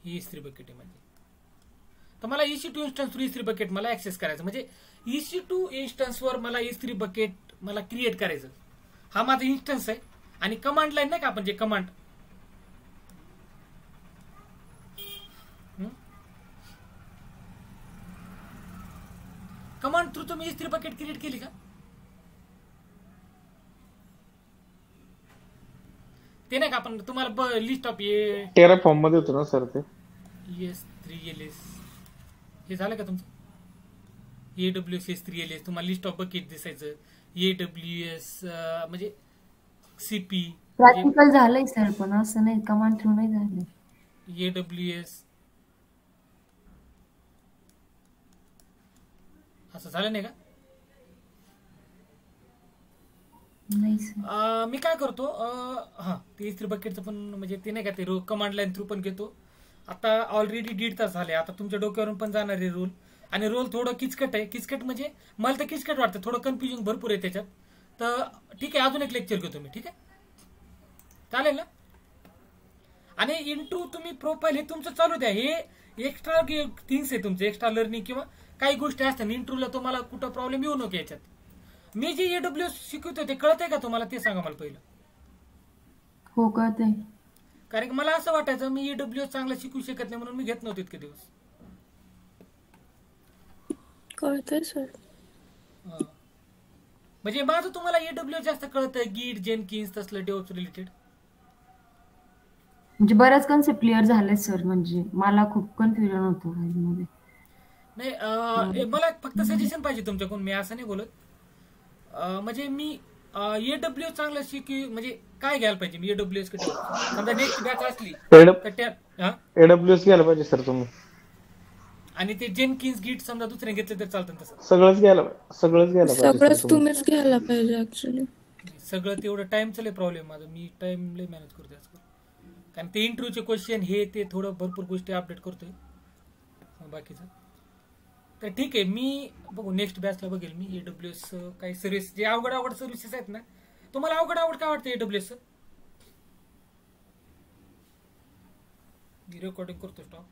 ही इस्त्री बकेट आहे माझी. तर मला EC2 इन्स्टन्स थ्रू इस्त्री बकेट मला ऍक्सेस करायचं. म्हणजे EC2 इन्स्टन्सवर मला इस्त्री बकेट मला क्रिएट करायचं. हा माझा इन्स्टन्स आहे आणि कमांड लाईन नाही का, आपण जे कमांड कमांड थ्रू तुम्ही इस्त्री बकेट क्रिएट केली का? ते नाही का आपण तुम्हाला लिस्ट ऑफ टेराफॉर्म मध्ये होतं ना सर ते. S3LS हे झालं का तुमचं? AWS S3LS तुम्हाला लिस्ट ऑफ बकेट दिसायचं. AWS म्हणजे CP प्रॅक्टिकल झालंय सर, पण असं नाही कमांड थ्रू नाही झालं. AWS असं झालं नाही का? नाही सर. मी काय करतो, हां ते इस्त्री बकेटचं पण म्हणजे ते नाही का ते कमांड लाईन थ्रू पण घेतो. आता ऑलरेडी 1.5 तास झाले. आता तुमच्या डोक्यावरून पण जाणार आहे रोल, आणि रोल थोडं किचकट आहे. किचकट म्हणजे मला तर किचकट वाटतं, थोडं कन्फ्युजन भरपूर आहे त्याच्यात. तर ठीक आहे, अजून एक लेक्चर घेतो मी. ठीक आहे, चालेल ना? आणि इंट्रो तुम्ही प्रोफाईल हे तुमचं चालू द्या. हे एक्स्ट्रा थिंग्स आहे तुमचे, एक्स्ट्रा लर्निंग किंवा काही गोष्टी असतात इंट्रोला, तुम्हाला कुठं प्रॉब्लेम येऊ नको याच्यात. मी जे AWS शिकवतो ते कळतंय का तुम्हाला, ते सांगा मला पहिलं. हो कळतंय. कारण की मला असं वाटायचं मी AWS चांगलं शिकू शकत नाही म्हणून मी घेत नव्हते इतके दिवस. कळतंय सर. म्हणजे माझं तुम्हाला AWS जास्त कळतंय, गीट जेनकिन्स तसलं डेव्हऑप्स रिलेटेड. म्हणजे बऱ्याच कन्सेप्ट क्लिअर झाले सर. म्हणजे मला खूप कन्फ्युजन होतं मध्ये. नाही, मला फक्त सजेशन पाहिजे तुमच्याकडून, मी असं नाही बोलत. म्हणजे मी AWS चांगलं म्हणजे काय घ्यायला पाहिजे मी AWS कडे? समजा नेक्स्ट बॅच असली तर त्या AWS घ्यायला पाहिजे सर तुम्ही. आणि ते जेनकिन्स गीट समजा दुसरे घेतले तर चालतं तसं? सगळंच घ्यायला पाहिजे सगळंच सर तुम्हीच घ्यायला पाहिजे ऍक्च्युली. सगळं तेवढं टाइमचं लय प्रॉब्लेम माझं, मी टाइम लय मॅनेज करतोय आजकाल. कारण ते इंटरव्ह्यूचे क्वेश्चन हे ते थोडं भरपूर गोष्टी अपडेट करतोय बाकीचं. तर ठीक आहे, मी बघू नेक्स्ट बॅचला बघेल मी AWS काही सर्व्हिस, जे अवघड सर्व्हिसेस आहेत ना. तुम्हाला अवघड काय वाटतं AWS? मी रेकॉर्डिंग करतो स्टॉप.